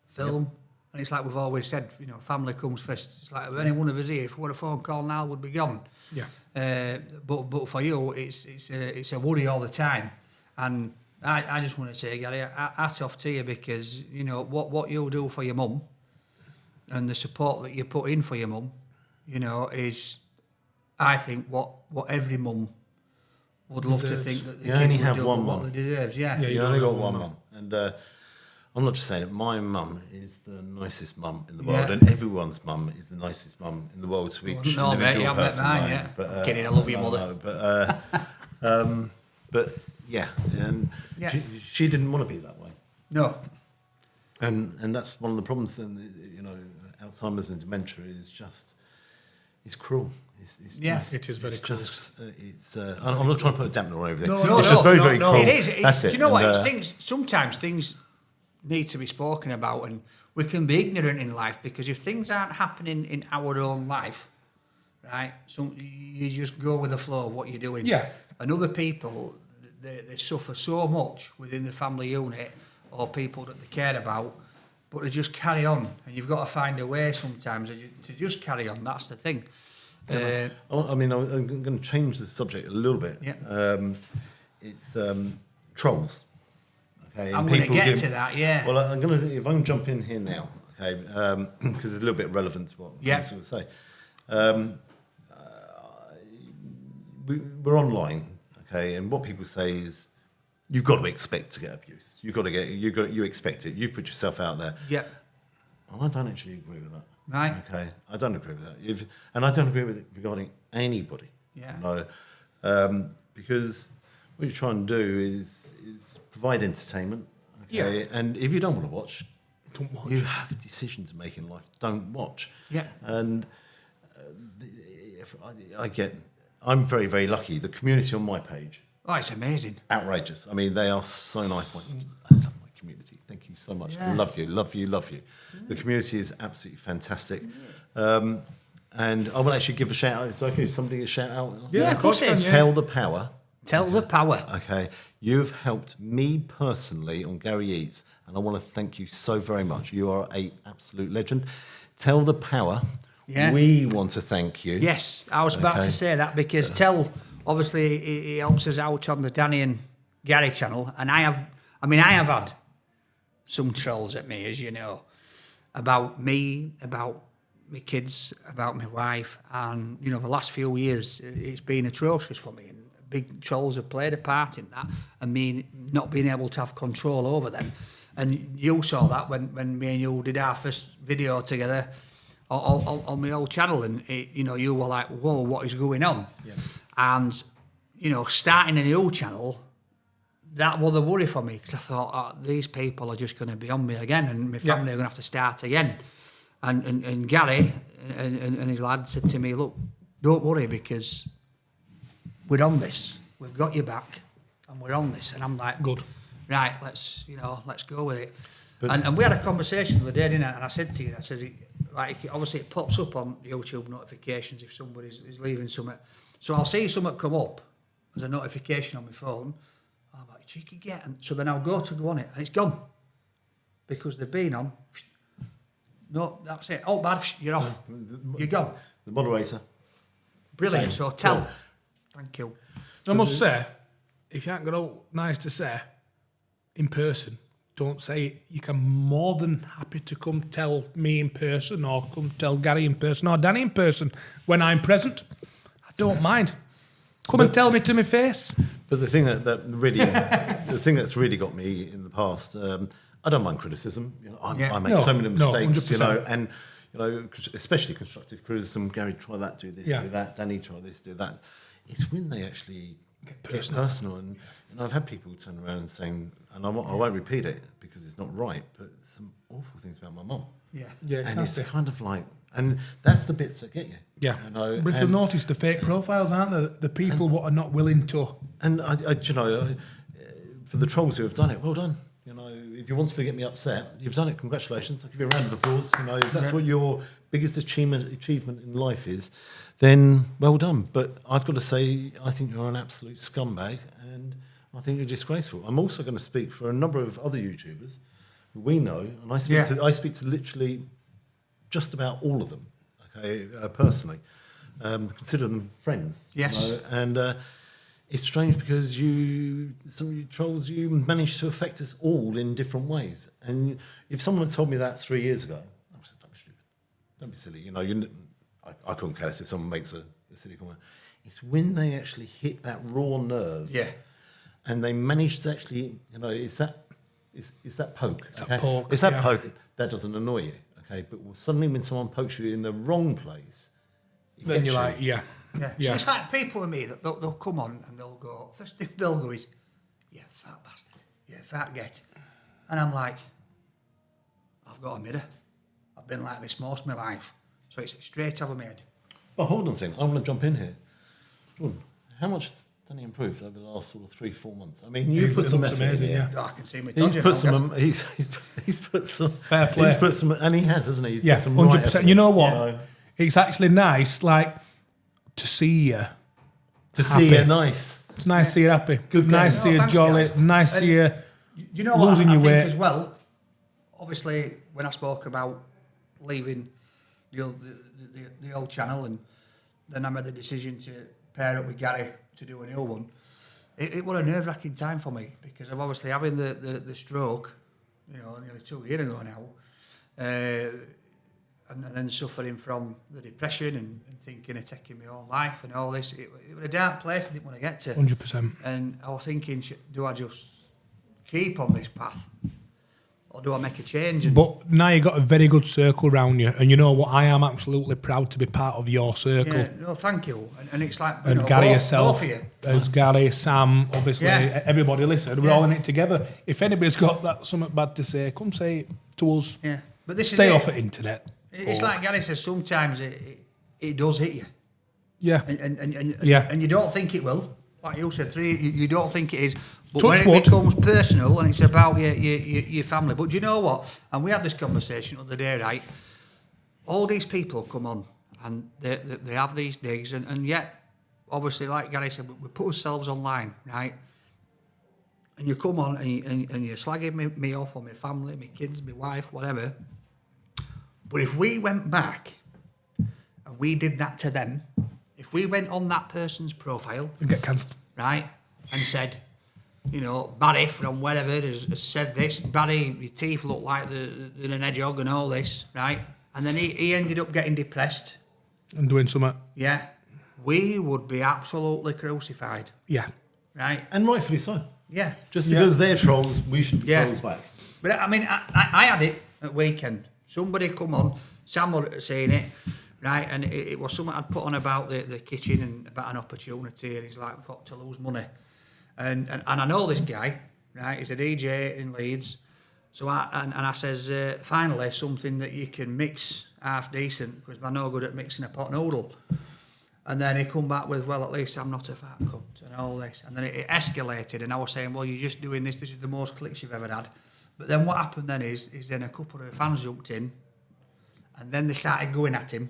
film. And it's like we've always said, you know, family comes first. It's like if any one of us here, if we had a phone call now, would be gone. Yeah. But for you, it's a worry all the time. And I just want to say, Gary, hats off to you, because, you know, what you'll do for your mum and the support that you put in for your mum, you know, is, I think, what every mum would love to think that the You kids only would have do one what mum. they deserve. Yeah. Yeah, You you only don't got have one one mum. And I'm not just saying it, my mum is the nicest mum in the world, Yeah. and everyone's mum is the nicest mum in the world to each No, mate, individual you haven't met person. mine mate. yet. But, Kidding, I love your no, mother. no, but yeah, and Yeah. she didn't want to be that way. No. And that's one of the problems. And you know, Alzheimer's and dementia is just, it's cruel. It's Yeah. just, It is very it's cruel. Just, I'm not trying to put a dampener on everything. No, it's no, just very, no, very no. cruel. It is. That's it. Do you know what? And, It's things. Sometimes things need to be spoken about, and we can be ignorant in life, because if things aren't happening in our own life, right? So you just go with the flow of what you're doing. Yeah. And other people, they suffer so much within the family unit or people that they care about, but they just carry on, and you've got to find a way sometimes to just carry on. That's the thing. I mean, I'm going to change the subject a little bit. Yeah. It's trolls. Okay, I'm and going to people get give- to that. Yeah. Well, I'm going to, if I can jump in here now, okay, because it's a little bit relevant to what Yeah. I was going to say. We're online, okay, and what people say is, you've got to expect to get abuse. You expect it. You put yourself out there. Yeah. And I don't actually agree with that. Right. Okay, I don't agree with that. And I don't agree with it regarding anybody. Yeah. No, because what you're trying to do is provide entertainment. Okay, Yeah. and if you don't want to watch, Don't watch. you have a decision to make in life. Don't watch. Yeah. And if I'm very, very lucky. The community on my page, Oh, it's amazing. outrageous. I mean, they are so nice. I love my community. Thank you so much. Yeah. Love you, love you, love you. The community is absolutely fantastic. And I will actually give a shout out. Is it okay if somebody a shout out? Yeah, of course it is. Tell the Power. Tell the power. Okay, you've helped me personally on Gary Eats, and I want to thank you so very much. You are an absolute legend. Tell the Power. Yeah. We want to thank you. Yes, I was about Okay. to say that, because Tell, obviously, he helps us out on the Danny and Gary channel, and I have had some trolls at me, as you know, about me, about my kids, about my wife, and you know, the last few years it's been atrocious for me, and big trolls have played a part in that, and me not being able to have control over them. And you saw that when me and you did our first video together on my old channel, and you know, you were like, whoa, what is going on? Yeah. And you know, starting a new channel, that was a worry for me, because I thought, oh, these people are just going to be on me again, and my family are going to have to start again. And Gary and his lad said to me, look, don't worry, because we're on this. We've got your back, and we're on this. And I'm like, Good. right, let's go with it. And we had a conversation the other day, didn't I? And I said to you, I said, obviously it pops up on YouTube notifications if somebody's is leaving something. So I'll see something come up as a notification on my phone. I'm like, cheeky get. And so then I'll go on it, and it's gone, because they've been on. No, that's it. Oh, bad, you're off. You're gone. The moderator. Brilliant. So Tell. Thank you. I must say, if you ain't got all nice to say in person, don't say it. You can more than happy to come tell me in person, or come tell Gary in person, or Danny in person when I'm present. I don't mind. Come and tell me to my face. But the thing that really, the thing that's really got me in the past, I don't mind criticism. You know, Yeah. I make No, so many no, mistakes. You know, 100%. and you know, especially constructive criticism. Gary, try that, do this, Yeah. do that. Danny, try this, do that. It's when they actually get personal. And I've had people turn around and saying, and I won't repeat it because it's not right, but some awful things about my mum. Yeah. Yeah, it's And it's nasty. kind of like, and that's the bits that get you. Yeah. You know, But if you've noticed, the fake profiles, aren't they? The people what are not willing to. And you know, for the trolls who have done it, well done. You know, if you want to get me upset, you've done it. Congratulations! I'll give you a round of applause. You know, if that's what your biggest achievement in life is, then well done. But I've got to say, I think you're an absolute scumbag, and I think you're disgraceful. I'm also going to speak for a number of other YouTubers who we know, and I speak to literally just about all of them. Okay, personally, consider them friends. Yes. You know, and. It's strange because some of you trolls, you manage to affect us all in different ways. And if someone had told me that 3 years ago, I would have said, don't be stupid. Don't be silly. You know, I couldn't care less if someone makes a silly comment. It's when they actually hit that raw nerve. Yeah. And they manage to actually, you know, it's that poke. It's that poke, It's that yeah. poke that doesn't annoy you. Okay. But suddenly when someone pokes you in the wrong place, it Then gets you're you. like, yeah. Yeah. Yeah. So it's like people with me that they'll come on and they'll go, first thing they'll go is, yeah, fat bastard, yeah, fat get. And I'm like, I've got a mirror. I've been like this most of my life. So it's straight over my head. Well, hold on a second. I want to jump in here. Jordan, how much has Danny improved over the last sort of 3-4 months? I mean, you've He put some looks effort amazing, in here. yeah. Oh, I can see my He's tongue, put you know, some. He's put some. Fair play. He's put some, and he has, hasn't he? He's Yeah, put some right 100%. effort You know in. what? know, It's actually nice, like, to see you. to Happy. see it, nice. It's nice to see you happy. Good Nice game. to see you thanks, jolly. guys. Nice to see you You know what losing I your think weight. as well? Obviously, when I spoke about leaving the old channel, and then I made the decision to pair up with Gary to do a new one, it was a nerve-wracking time for me because of obviously having the stroke, you know, nearly 2 years ago now, and then suffering from the depression and thinking of taking my own life and all this. It was a dark place I didn't want to get to. 100%. And I was thinking, do I just keep on this path, or do I make a change? And But now you've got a very good circle around you. And you know what? I am absolutely proud to be part of your circle. yeah, no, thank you. And it's like, you And know, Gary both yourself, of you. as Gary, Sam, obviously, Yeah. everybody listen, we're Yeah. all in it together. If anybody's got that something bad to say, come say it to us. Yeah, but this Stay is off it. the internet. It's like Gary says, sometimes it does hit you, Yeah. and Yeah. and you don't think it will. Like you said, you don't think it is. But Touch when wood. it becomes personal and it's about your family. But do you know what? And we had this conversation the other day, right? All these people come on and they have these digs, and yet, obviously, like Gary said, we put ourselves online, right? And you come on and you're slagging me off, or my family, my kids, my wife, whatever. But if we went back and we did that to them, if we went on that person's profile, And get cancelled. right, and said, you know, Barry from wherever has said this, Barry, your teeth look like they're an hedgehog and all this, right? And then he ended up getting depressed, And doing something. yeah, we would be absolutely crucified, Yeah. right? And rightfully so. Yeah. Just Yeah. because they're trolls, we should be Yeah. trolls back. But I mean, I had it at weekend. Somebody come on, Sam was saying it, right? And it was something I'd put on about the kitchen and about an opportunity, and he's like, "What to lose money?" And I know this guy, right? He's a DJ in Leeds. So I says, finally, something that you can mix half decent, because they're no good at mixing a pot noodle. And then he come back with, well, at least I'm not a fat cunt and all this. And then it escalated, and I was saying, well, you're just doing this. This is the most clicks you've ever had. But then what happened then is then a couple of fans jumped in, and then they started going at him.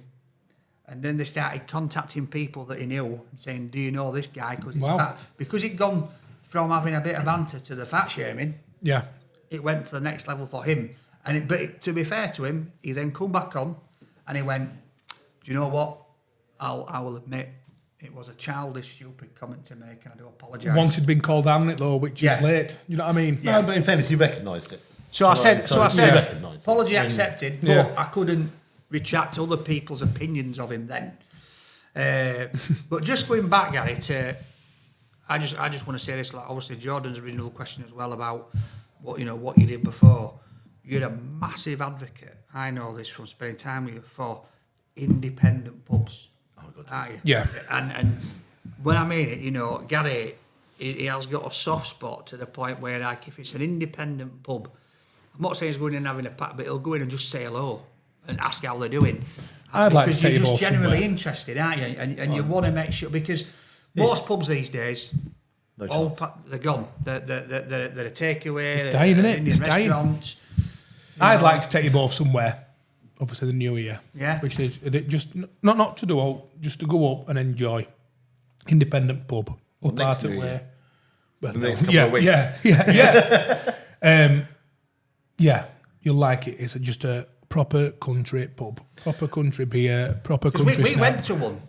And then they started contacting people that he knew and saying, do you know this guy? Because he's Wow. fat. Because he'd gone from having a bit of banter to the fat shaming, Yeah. it went to the next level for him. But to be fair to him, he then come back on and he went, do you know what? I will admit it was a childish, stupid comment to make, and I do apologise. Once he'd been called on it, though, which Yeah. is late. You know what I mean? Yeah. No, but in fairness, he recognised it. So I said, he recognised it. apology I mean, accepted, but Yeah. I couldn't retract other people's opinions of him then. But just going back, Gary, I just want to say this. Like, obviously, Jordan's original question as well about what you did before. you're a massive advocate. I know this from spending time with you for independent pubs. Oh, God. Aren't you? Yeah. And when I mean it, you know, Gary, he has got a soft spot to the point where, like, if it's an independent pub, I'm not saying he's going in and having a pack, but he'll go in and just say hello and ask how they're doing. I'd like to because take you're you just both genuinely somewhere. interested, aren't you? And you want to make sure, because most pubs these days, No all chance. they're gone. They're a takeaway. It's dying, isn't it? Indian It's dying. restaurants. I'd like to take you both somewhere, obviously the new year. Yeah. Which is just not to do out, just to go up and enjoy. Independent pub. Well, Up next out of New where. Year. Well, The next no, couple yeah, of weeks. yeah. Yeah, you'll like it. It's just a proper country pub. Proper country beer, proper Because country we snack. went to one,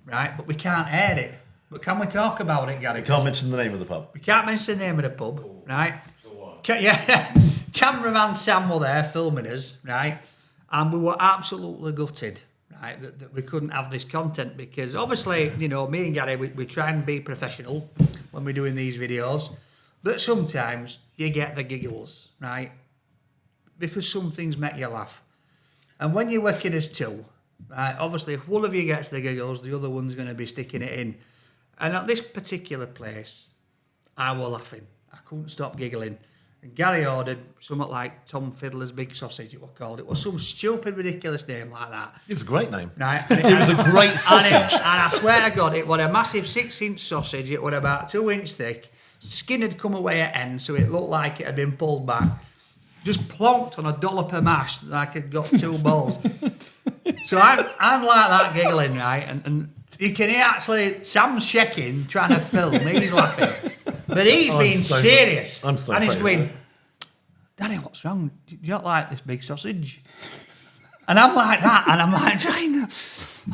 right? But we can't air it. But can we talk about it, Gary? You can't mention the name of the pub. We can't mention the name of the pub, right? Yeah, cameraman Sam were there filming us, right? And we were absolutely gutted, right, that we couldn't have this content because obviously, you know, me and Gary, we try and be professional when we're doing these videos, but sometimes you get the giggles, right? Because some things make you laugh. And when you're working as two, right, obviously if one of you gets the giggles, the other one's going to be sticking it in. And at this particular place, I was laughing. I couldn't stop giggling. And Gary ordered something like Tom Fiddler's Big Sausage, it was called. It was some stupid, ridiculous name like that. It was a great name. Right? It was a great sausage. And I swear to God, it was a massive 6-inch sausage. It was about 2 inch thick. Skin had come away at end, so it looked like it had been pulled back. Just plonked on a dollop of mash like it got 2 balls. So I'm like that giggling, right? And you can hear actually Sam's shaking, trying to film. He's laughing. But he's I'm being stone- serious. I'm stone and he's faced. going, Danny, what's wrong? Do you not like this big sausage? And I'm like that, and I'm like trying to,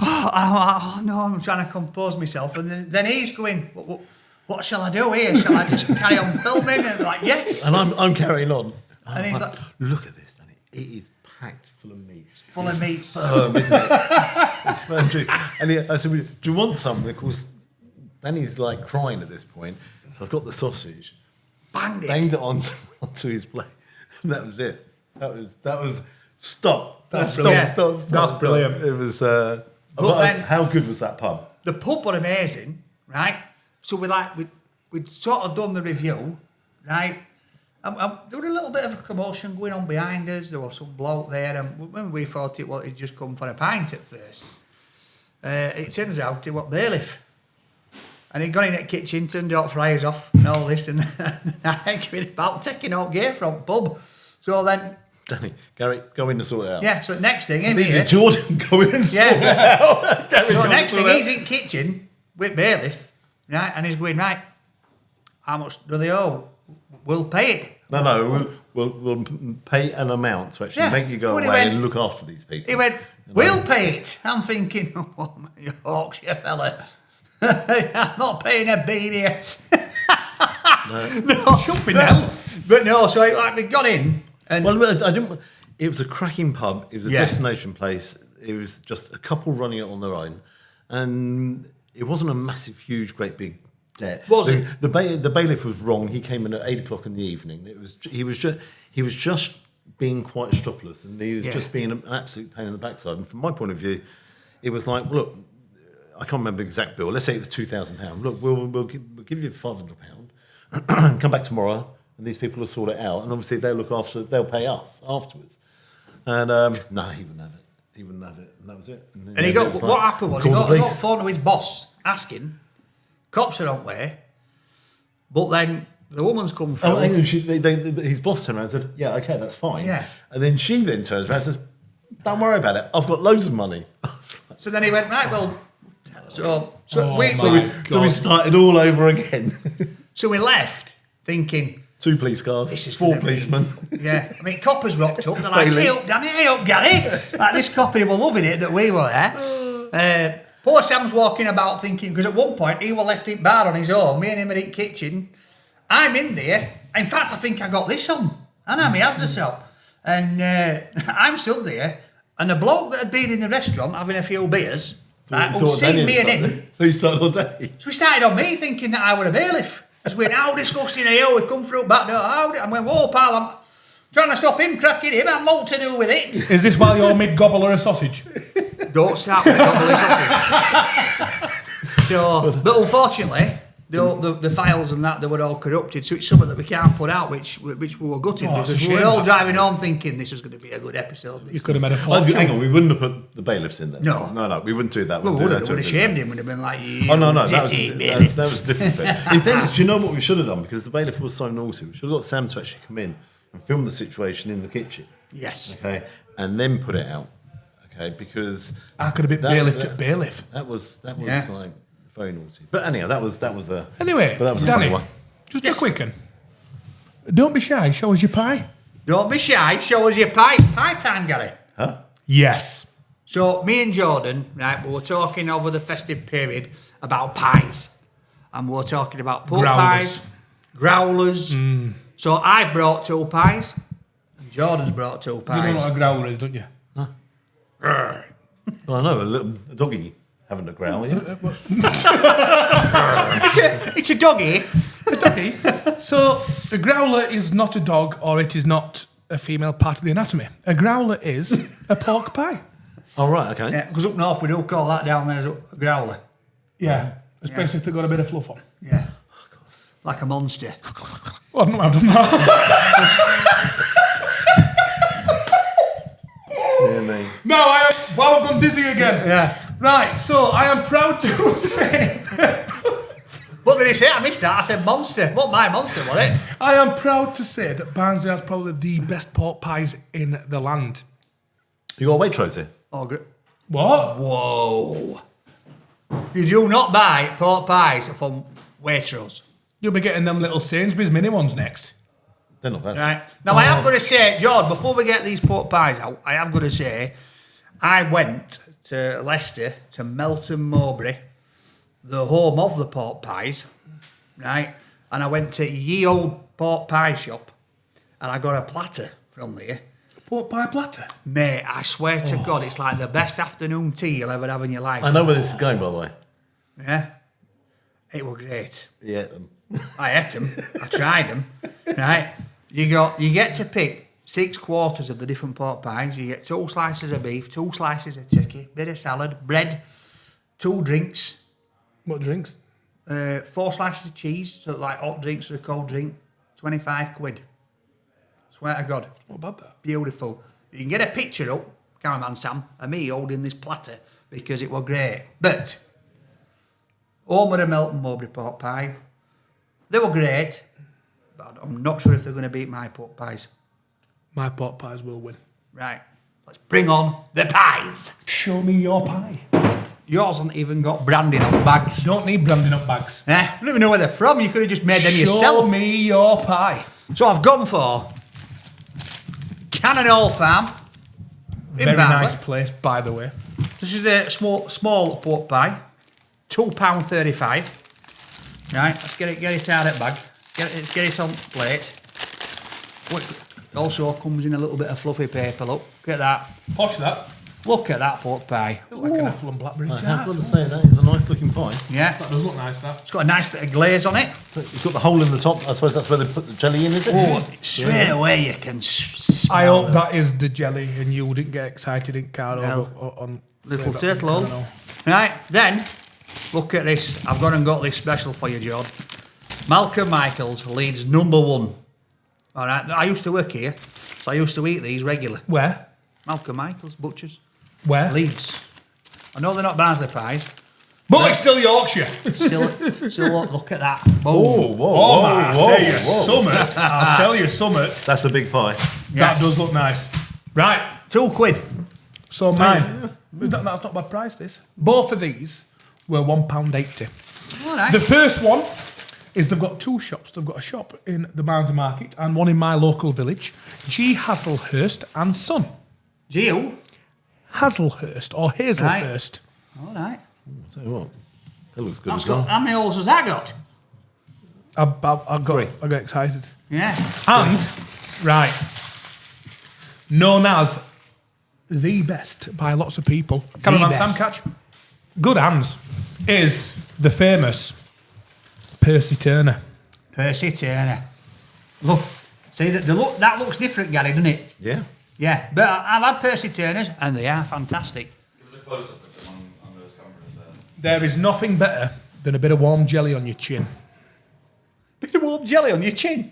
oh no, I'm trying to compose myself. And then he's going, what shall I do here? Shall I just carry on filming? And I'm like, yes. And I'm carrying on. And And he's like, look at this, Danny. It is packed full of meat. Full of meat. Firm, isn't it? It's firm too. And I said, do you want some? Of course, Danny's like crying at this point. So I've got the sausage, Banged banged it. it onto his plate, and that was it. That was stop. That's Stop, brilliant. stop, That's stop. brilliant. It was. But But then- how good was that pub? The pub were amazing, right? So we'd sort of done the review, right? And there was a little bit of a commotion going on behind us. There was some bloke there, and when we thought he'd just come for a pint at first, it turns out it was bailiff. And he got in the kitchen, turned the hot fryers off and all this, and arguing about taking out gear from pub. So then, Danny, Gary, go in and sort it out. yeah, so next thing in Neither here, Jordan go in and sort it yeah. out. Gary, go So and next sort thing it he's in kitchen with bailiff, right, and he's going, right, how much do they owe? We'll pay it. No, we'll pay an amount to actually Yeah. make you go Well, he away went- and look after these people. He went, we'll pay it. I'm thinking, oh, you Yorkshire fella. I'm not paying a bean here. No. Jumping hell. But no, so like we got in and Well, I didn't. It was a cracking pub. It was a Yeah. destination place. It was just a couple running it on their own, and it wasn't a massive, huge, great big debt. Was it? The bailiff was wrong. He came in at 8 o'clock in the evening. He was just being quite stropless, and he was Yeah. just being an absolute pain in the backside. And from my point of view, it was like, look, I can't remember the exact bill. Let's say it was £2,000. Look, we'll give you £500. Come back tomorrow, and these people will sort it out. And obviously, they'll pay us afterwards. And no, he wouldn't have it. He wouldn't have it, and that was it. and he it got was what like, happened was he call got the a police. phone to his boss asking, cops are on way, but then the woman's come through. Oh, hang on, his boss turned around and said, "Yeah, okay, that's fine." Yeah. And then she then turns around and says, "Don't worry about it. I've got loads of money." I was like, So then he went, right, well, so Oh we, my so, we, so we started all over again. so we left thinking, 2 police cars, this is 4 gonna be- policemen. yeah, I mean, coppers rocked up. They're like, Bailey. hey up, Danny, hey up, Gary. Like, this copper were loving it that we were there. Poor Sam's walking about thinking, because at one point he was left in bar on his own, me and him are in kitchen. I'm in there. In fact, I think I got this on. And I'm has the shop. And I'm still there. And the bloke that had been in the restaurant having a few beers, right, He who'd thought seen Danny me had and him. started. So he started all day. So he started on me thinking that I were a bailiff. Because we're how disgusting are you? We come through back door. How? I went, whoa, pal. Trying to stop him cracking him, I've more to do with it. Is this while you're mid-gobble or a sausage? Don't start with the sausage. So, but unfortunately, the files and that, they were all corrupted, so it's something that we can't put out, which we were gutted Oh, it's a because we were shame, all that. driving home thinking this was going to be a good episode. You could have made a Oh, fortune. hang on, we wouldn't have put the bailiffs in there. No. No, we wouldn't do that. Well, We'd we do would that have to shamed him, would have been like, you Oh, no, that was, ditty that, bailiff. that was a different bit. In fairness, do you know what we should have done? Because the bailiff was so naughty, we should have got Sam to actually come in and film the situation in the kitchen. Yes. Okay, and then put it out. Okay, because I could have been That- bailiff that- to bailiff. that was Yeah. like very naughty. But anyhow, that was a Anyway, But that was a Danny, funny one. just Yes. a quick one. Don't be shy, show us your pie. Don't be shy, show us your pie. Pie time, Gary. Huh? Yes. So, me and Jordan, right, we were talking over the festive period about pies. And we were talking about pork Growlers. pies, growlers. So, I brought 2 pies, and Jordan's brought 2 You know pies. what a growler is, don't you? Well, I know a doggy having a growl. Yeah. It's a doggy. So, a growler is not a dog, or it is not a female part of the anatomy. A growler is a pork pie. Oh right, okay. Yeah, because up north we do call that down there as a growler. Yeah. It's basically got a bit of fluff on. Yeah. Like a monster. Well, I've done that. Dear me. No, I am. Well, I've gone dizzy again. Yeah. Right, so I am proud to say What did he say? I missed that. I said monster. What my monster, was it? I am proud to say that Barnsley has probably the best pork pies in the land. You got a Waitrose here? Oh, What? whoa. You do not buy pork pies from Waitrose. You'll be getting them little Sainsbury's mini ones next. They're not bad. Right. Now, I have got to say, George, before we get these pork pies out, I have got to say, I went to Leicester, to Melton Mowbray, the home of the pork pies, right? And I went to Ye Old Pork Pie Shop, and I got a platter from there. Pork pie platter. Mate, I swear to God, it's like the best afternoon tea you'll ever have in your life. I know where this is going, by the way. Yeah? It was great. Yeah. I ate them. I tried them. Right? You get to pick 6 quarters of the different pork pies. You get 2 slices of beef, 2 slices of turkey, bit of salad, bread, 2 drinks, What drinks? 4 slices of cheese, so like hot drinks or a cold drink, 25 quid. Swear to God, Not bad that. beautiful. You can get a picture up, Cameraman Sam, of me holding this platter because it was great. But home of the Melton Mowbray pork pie, they were great, but I'm not sure if they're going to beat my pork pies. My pork pies will win. Right, let's bring on the pies. Show me your pie. Yours hasn't even got branding on bags. Don't need branding up bags. I don't even know where they're from. You could have just made them Show yourself. me your pie. So I've gone for Cannon Hall Farm in Very Barnsley. nice place, by the way. This is a small pork pie, £2.35. Right, let's get it out of the bag. Let's get it on the plate. It also comes in a little bit of fluffy paper. Look at that. Posh that. Look at that pork pie. Like an apple and blackberry I have tart. got to say that is a nice looking pie. Yeah, That does look nice, that. it's got a nice bit of glaze on it. So it's got the hole in the top. I suppose that's where they put the jelly in, is it? Oh, straight away you can smell I hope the that is the jelly and you didn't get excited in car Well, on little I turtle don't hole. know. Right, then, look at this. I've gone and got this special for you, John. Malcolm Michaels, Leeds #1. All right, I used to work here, so I used to eat these regular. Where? Malcolm Michaels, butchers, Where? Leeds. I know they're not Barnsley pies. But it's still Yorkshire. Still look at that. Boom. Oh, whoa, Oh, whoa, man, I whoa, tell you, whoa. summit. I'll tell you, summit. That's a big pie. Yes. That does look nice. Right, £2. so mine. That's not a bad price, this. Both of these were £1.80. All right. The first one is they've got 2 shops. They've got a shop in the Barnsley Market and one in my local village, G. Hazelhurst and Son. Jill. Hazelhurst or Hazelhurst. All right. Tell you what, that looks good That's as well. got, how many holes has that got? I got excited. Yeah. And, right, known as the best by lots of people, Cameraman Sam best. Catch, good hands, is the famous Percy Turner. Percy Turner. Look, See, that looks different, Gary, doesn't it? Yeah. Yeah, but I've had Percy Turners, and they are fantastic. Give us a close up of them on those cameras there. There is nothing better than a bit of warm jelly on your chin. Bit of warm jelly on your chin.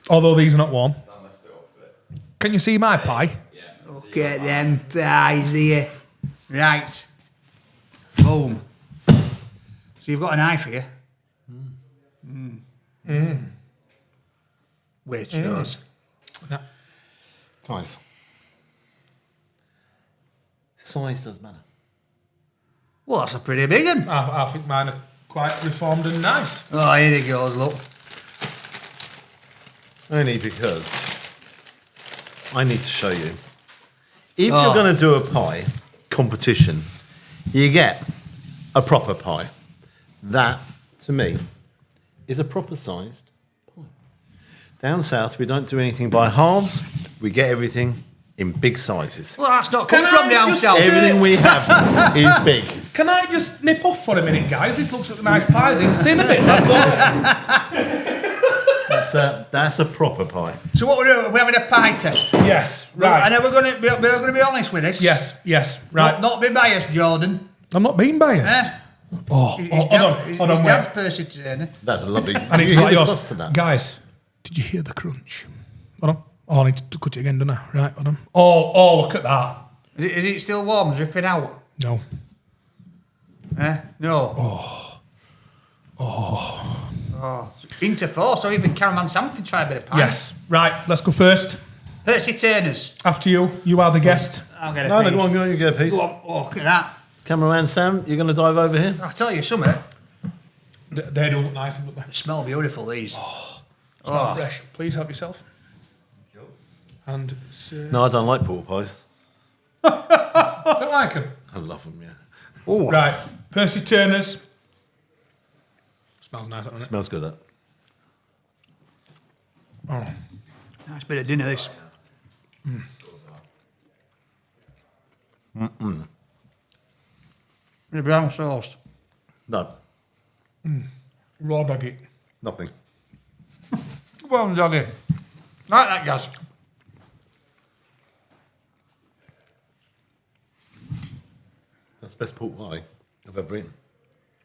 Although these are not warm. Dan left it up a bit. Can you see my pie? Yeah. Look at them pies here. Right. Boom. So you've got a knife here. Which does. No. Guys. Size does matter. Well, that's a pretty big one. I think mine are quite reformed and nice. Oh, here it goes, look. Only because I need to show you. If Oh. you're going to do a pie competition, you get a proper pie. That, to me, is a proper sized pie. Down south, we don't do anything by halves. We get everything in big sizes. Well, that's not come Can from I down just south. say- Everything we have is big. Can I just nip off for a minute, guys? This looks like a nice pie. This sin a bit, that's all. That's a proper pie. So what we're doing, we're having a pie test. Yes, right. And then we're going to be honest with this. Yes, right. Not be biased, Jordan. I'm not being biased. Eh? Oh, His hold dad- on, his hold on, dad's wait. Percy Turner. That's a lovely. I need to you put hit yours. plus to that. Guys, did you hear the crunch? Hold on. Oh, I need to cut it again, don't I? Right, hold on. Oh, look at that. Is it still warm, dripping out? No. No. Oh. Into four, so even Caraman Sam can try a bit of pie. Yes. Right, let's go first. Percy Turners. After you. You are the guest. I'll get a No, piece. go on, you get a piece. Go on. Oh, look at that. Cameraman Sam, you're going to dive over here? I'll tell you something. They do look nice, don't they? They smell beautiful, these. Smell fresh. Please help yourself. And No, I don't like pork pies. I don't like them. I love them, yeah. Oh. Right, Percy Turner's. Smells nice, doesn't it? Smells good, that. Nice bit of dinner, this. With a brown sauce. No, Raw doggy. nothing. Well done, doggy. Like that, guys. That's the best pork pie I've ever eaten.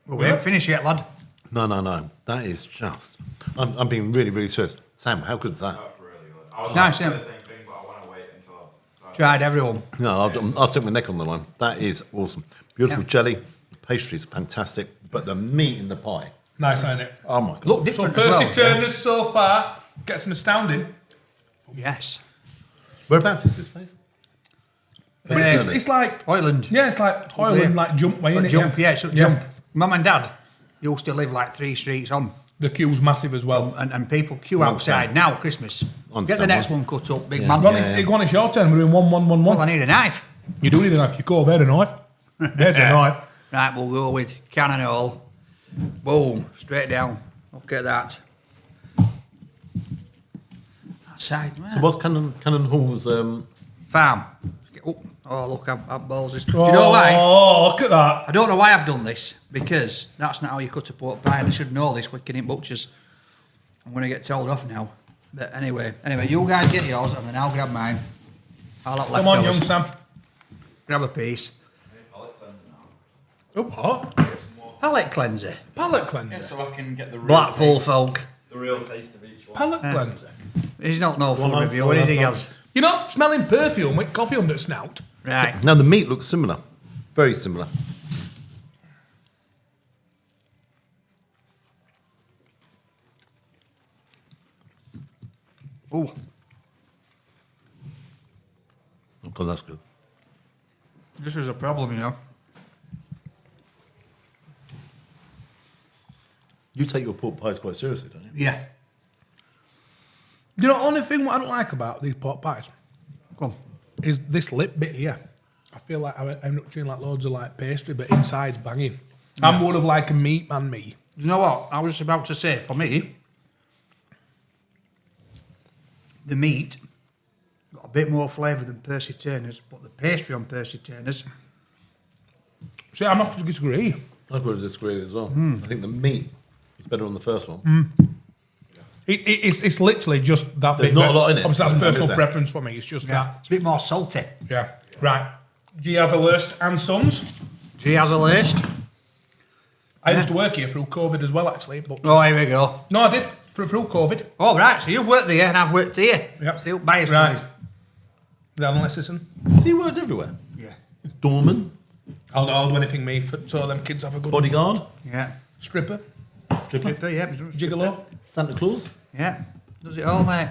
Well, we ain't finished yet, lad. No. That is just. I'm being really, really serious. Sam, how good is that? That's really good. I was Nice, going to yeah. say the same thing, but I want to wait until I've Tried everyone. No, I'll stick my neck on the line. That is awesome. Beautiful Yeah. jelly. Pastry is fantastic. But the meat in the pie. Nice, ain't it? Oh my God. Look So different Percy as well. Turner's so far gets an astounding. Yes. Whereabouts is this place? It's like, Oiland. yeah, it's like Hoyland, like jump way, But innit? jump, yeah, it's a Yeah. jump. Mum and Dad used to live like 3 streets on, The queue's massive as well. and people queue Understand. outside now, Christmas. Get the Understand, next man. one cut up, big Yeah. man. Go on, go on, it's your turn. We're doing 1, 1, 1, 1. Well, I need a knife. You do need a knife. You go there, a knife. There's a knife. Right, we'll go with cannon hole. Boom, straight down. Look at that. That side, So what's Cannon Hall's? farm. Oh, look, I've balls this. Do you know why? Oh, look at that. I don't know why I've done this, because that's not how you cut a pork pie, and I should know this working in butchers. I'm going to get told off now. But anyway, you guys get yours, and then I'll grab mine. I'll have Come on, young leftovers. Sam. Grab a piece. palate cleanser now. Oh, what? Get some more. Palate cleanser. Palate cleanser. Yeah, so I can get the real Blackpool taste, folk. the real taste of each one. Palate cleanser. He's not no food Well, reviewer, is he, guys? You're not smelling perfume with coffee under the snout. Right. Now the meat looks similar, very similar. Oh, Oh God, that's good. this is a problem, you know. You take your pork pies quite seriously, don't you? Yeah. You know, the only thing what I don't like about these pot pies Come on. is this lip bit here. I feel like I end up doing like loads of like pastry, but inside's banging. I'm more of like a meat man, me. You know what? I was just about to say, for me, the meat got a bit more flavour than Percy Turner's, but the pastry on Percy Turner's, See, I'm not to disagree. I've got to disagree as well. I think the meat is better on the first one. It's literally just that. There's bit, not but a lot in it. Obviously, that's Is personal there? preference for me. It's just that. It's a bit more salty. Yeah. Right. G has a list and Sons. G has a list. I used to work here through COVID as well, actually. But Oh, here we go. no, I did through COVID. Oh, right. So you've worked there and I've worked here. Yep. See, bias Right. wise. The analyst listen. See words everywhere. Yeah. Doorman, I'll do anything me for so them kids have a good bodyguard, Yeah. stripper, Stripper, yeah. gigolo. Santa Claus, Yeah. Does it all, mate.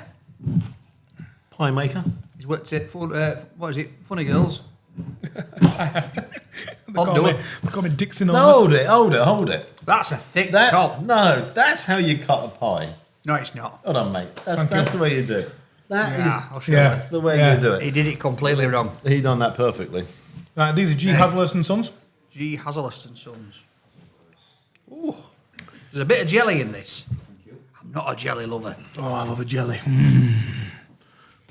pie maker. He's worked at, what is it, Funny Girls. They call me Dixon No, Holmes. hold it. That's a thick That's top. that's how you cut a pie. No, it's not. Hold on, mate. Thank That's you. the way you do it. That is Yeah, I'll show you. Yeah. that's the way Yeah. you do He it. did it completely wrong. He done that perfectly. Right, these are G Right. Haslehurst and Sons. G. Hazelhurst and Sons. Ooh. There's a bit of jelly in this. I'm not a jelly lover. Oh, I love a jelly.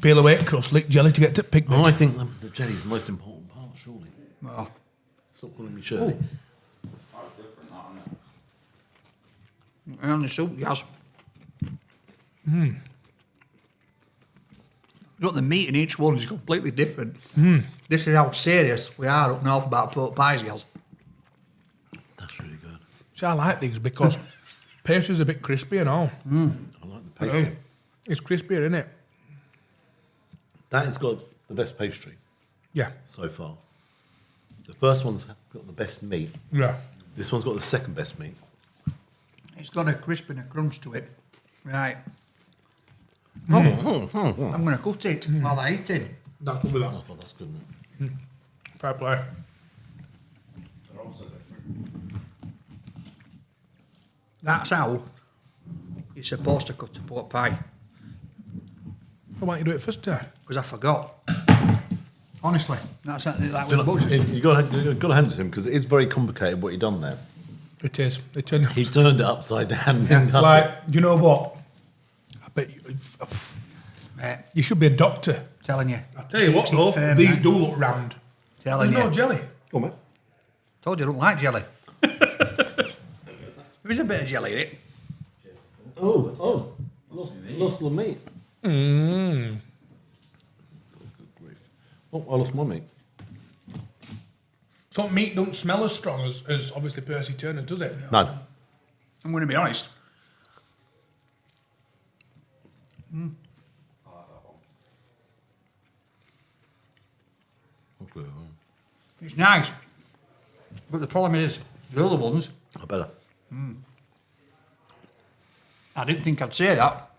Peel away crust, lick jelly to get to picnics. Oh, I think the jelly's the most important part, surely. Oh. Stop calling me Shirley. Quite different, that, isn't it? And the soup, yes. You know, the meat in each one is completely different. This is how serious we are up north about pork pies, girls. That's really good. See, I like these because pastry's a bit crispy and all. I like the pastry. It's crispier, isn't it? That has got the best pastry Yeah. so far. The first one's got the best meat. Yeah. This one's got the second best meat. It's got a crisp and a crunch to it. Right. Oh, I'm going to cut it while I eat it. That's good with that. God, that's good. Isn't it? Fair play. They're also different. That's how you're supposed to cut a pork pie. Why don't you do it first time? Because I forgot. Honestly, that's like Do you with know, butter. you got to hand it to him because it is very complicated what he done there. It is. It turned He turned it upside down and then cut like, it. you know what? I bet Mate, you should be a doctor. telling you. I tell you what, Eat it though, firm, these mate. do look rammed. Telling There's you. no jelly. Go on, mate. Told you I don't like jelly. There is a bit of jelly in it. Oh, lost the meat. Oh, I lost my meat. So meat don't smell as strong as obviously Percy Turner, does it? No. I'm going to be honest. Okay, It's nice. But the problem is, the other ones, I better. I didn't think I'd say that.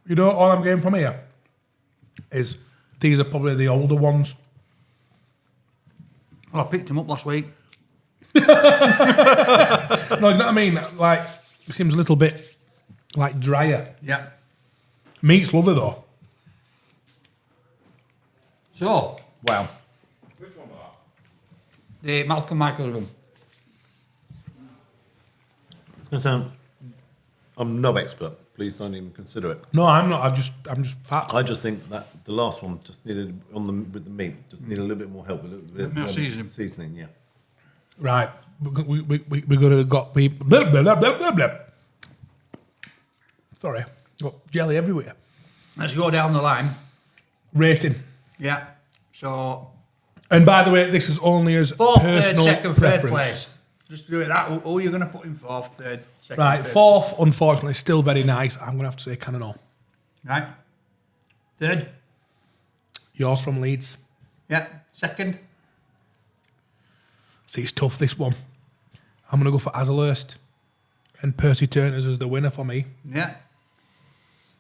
You know, all I'm getting from here is these are probably the older ones. Well, I picked them up last week. No, you know what I mean? Like, it seems a little bit like drier. Yeah. Meat's lovely though. So, Wow. Which one was that? the Malcolm Michaels one. It's going to sound. I'm no expert. Please don't even consider it. No, I'm not. I'm just fat. I just think that the last one just needed with the meat. Just needed a little bit more help. A little bit More seasoning. Seasoning, yeah. Right. We got to got people. Blah, blah, blah, blah, blah, blah. Sorry. Got jelly everywhere. Let's go down the line. Rating. Yeah. So, And by the way, this is only as fourth, personal third, second, preference. third place. Just do it that. Who are you going to put in fourth, third, second, Right, third? fourth, unfortunately, still very nice. I'm going to have to say Cannonall. Right. Third. Yours from Leeds. Yeah. Second. See, it's tough, this one. I'm going to go for Haslehurst. And Percy Turner's as the winner for me. Yeah.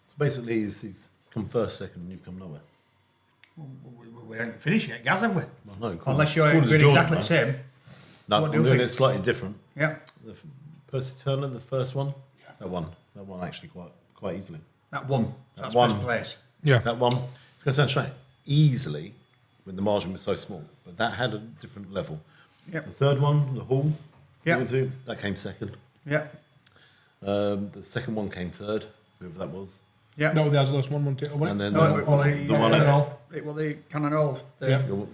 So basically, he's come first, second, and you've come nowhere. We haven't finished yet, guys, have we? Well, no, Unless you're Calder's doing Jordan, exactly the right? same. No, What I'm do you doing think? it slightly different. Yeah. Percy Turner, the first one. Yeah. That won actually quite easily. That one. That's one. first place. Yeah. That one, it's going to sound strange, easily, when the margin was so small, but that had a different level. Yep. The third one, the Hall, Yep. we went to, that came second. Yeah. The second one came third, whoever that was. Yeah. No, the Haslehurst one, wasn't it? And then No, the well, one Cannonall. the Cannonall third. Yeah.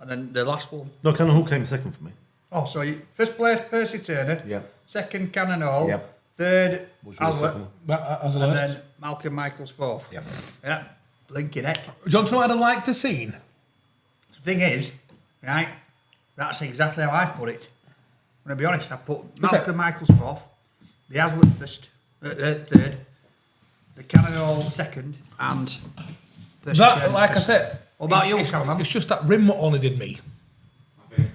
And then the last one. No, Cannon Hall came second for me. Oh, so first place, Percy Turner. Yeah. Second, Cannonall. Yep. third, What's your Hazlitt, second? As a and list. then Malcolm Michaels fourth. Yeah. Yeah, blinking heck. Do you want to know what I'd like to see? The thing is, right, that's exactly how I've put it. I'm going to be honest, I've put What's Malcolm Michaels fourth, the Hazlitt first, third, the Cannonall second, and Percy That, Turners like I first. said, What about you, it's, Cameron? it's just that rim what only did me. I think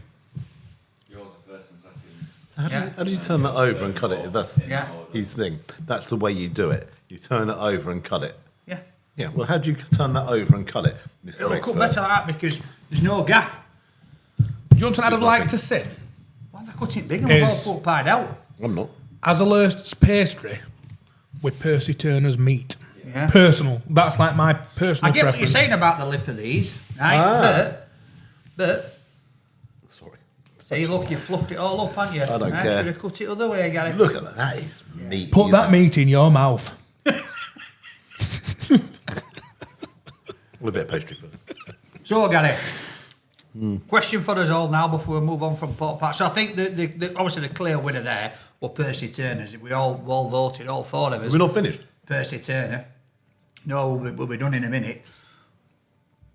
yours are first and second. So how, Yeah. do you turn that over and cut it? That's Yeah. his thing. That's the way you do it. You turn it over and cut it. Yeah. Yeah. Well, how do you turn that over and cut it, Mr. It'll Expert? cut better like that because there's no gap. Do you want to know what I'd like to see? Why have I cut it big and Is- we've all pied out? I'm not. Azalurst's pastry with Percy Turner's meat. Yeah. Personal. That's like my personal I get what preference. you're saying about the lip of these, right? But, Sorry. see, look, you fluffed it all up, haven't you? I don't I care. should have cut it other way, Gary. Look at that. That is meaty. Put that isn't meat in your mouth. it? Well, a bit of pastry first. So, Gary, question for us all now before we move on from Port Pat. So I think the obviously the clear winner there was Percy Turner's. We all voted, all four of us. We're not finished. Percy Turner. No, we'll be done in a minute.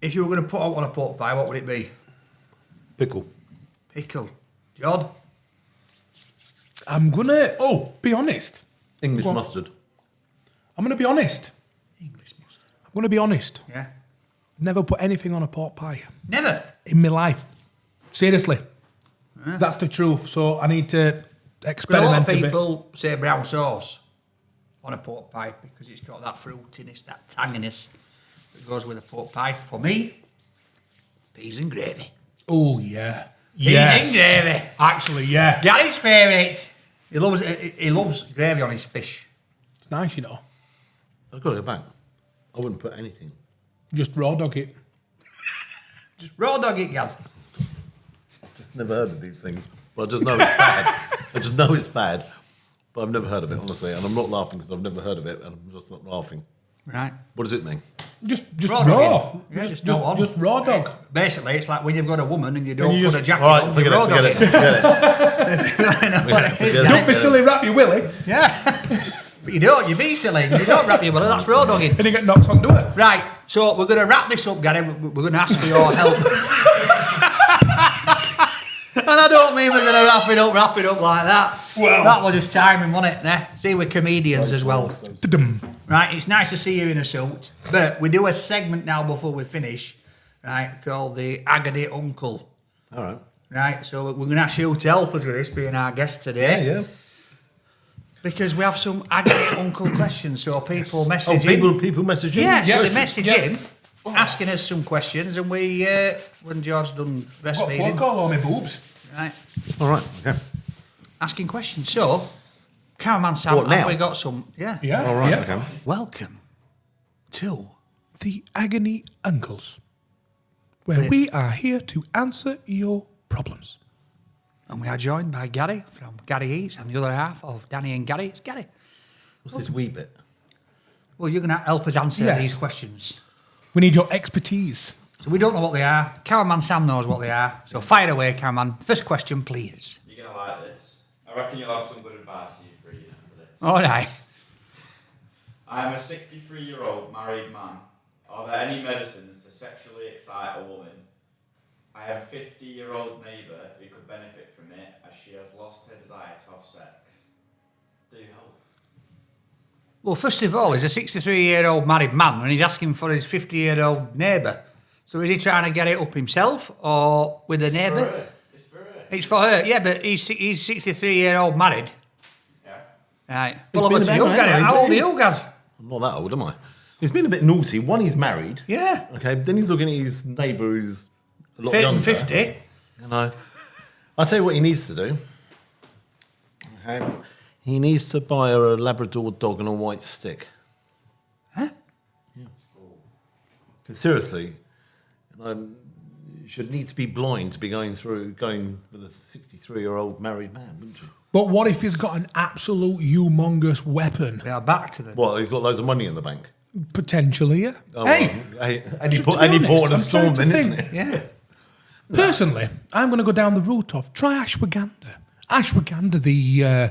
If you were going to put out on a pork pie, what would it be? Pickle. Pickle. Jod? I'm gonna be honest. English What? mustard. I'm gonna be honest. English mustard. I'm gonna be honest. Yeah. Never put anything on a pork pie Never. in my life. Seriously. That's the truth. So I need to But a lot experiment of a bit. people say brown sauce on a pork pie because it's got that fruitiness, that tanginess that goes with a pork pie. For me, peas and gravy. Oh yeah. Peas Yes. and gravy. Actually, yeah. Gary's favourite. He loves gravy on his fish. It's nice, you know. I've got to go back. I wouldn't put anything. Just raw dog it. Just raw dog it, Gaz. Just never heard of these things. But I just know it's bad. I just know it's bad. But I've never heard of it, honestly. And I'm not laughing because I've never heard of it. And I'm just not laughing. Right. What does it mean? Just Raw raw. dogging. Yeah, just no on. just raw dog. Basically, it's like when you've got a woman and you don't you put just- a jacket All right, on, forget you raw it. dog Forget it. Forget it. I know what it is, Forget it. Gary. Don't be silly, wrap your willy, Yeah. But you don't, you be silly. You don't wrap your willy, that's raw dogging. and you get knocked on door. Right, so we're going to wrap this up, Gary. We're going to ask for your help. And I don't mean we're going to wrap it up like that. Well. That was just timing, wasn't it? Eh? See, we're comedians as well. Dum. Right, it's nice to see you in a suit. But we do a segment now before we finish, right, called the Agony Uncle. All right. Right, so we're going to ask you to help us with this, being our guest today. Yeah. Because we have some Agony Uncle questions, so people Oh, message in. people message in? Yeah, so Yeah. they message Yeah. in, asking us some questions, and we, when George's done What breastfeeding, call all my boobs? right, All right. Okay. asking questions. So, Cameraman Sam, What, now? have we got some? Yeah. Yeah. All right. yeah. Okay. Welcome to The Agony Uncles, where Wait. we are here to answer your problems. And we are joined by Gary from Gary Eats and the other half of Danny and Gary. It's Gary. What's this wee bit? Well, you're going to help us answer Yes. these questions. We need your expertise. So we don't know what they are. Cameraman Sam knows what they are. So fire away, Cameraman. First question, please. You're going to like this. I reckon you'll have some good advice for you for this. All right. I am a 63-year-old married man. Are there any medicines to sexually excite a woman? I have a 50-year-old neighbour who could benefit from it as she has lost her desire to have sex. Do help. Well, first of all, he's a 63-year-old married man and he's asking for his 50-year-old neighbour. So is he trying to get it up himself or with a neighbour? It's for her. It's for her, yeah, but he's 63-year-old married. Yeah. Right. He's Well, over been to a you, bad Gary. man, How isn't old are he? you, Gaz? I'm not that old, am I? He's been a bit naughty. One, he's married. Yeah. Okay. Then he's looking at his neighbour who's a lot younger. 50. You know. I'll tell you what he needs to do. Okay. He needs to buy her a Labrador dog and a white stick. Huh? Seriously, you should need to be blind to be going with a 63-year-old married man, wouldn't you? But what if he's got an absolute humongous weapon? We are back to the... Well, he's got loads of money in the bank. Potentially, yeah. Oh, Hey, well, hey, and he to put be and he honest, bought in a I'm storm, trying then, to isn't think. it? Yeah. personally, I'm going to go down the route of try ashwagandha. Ashwagandha, the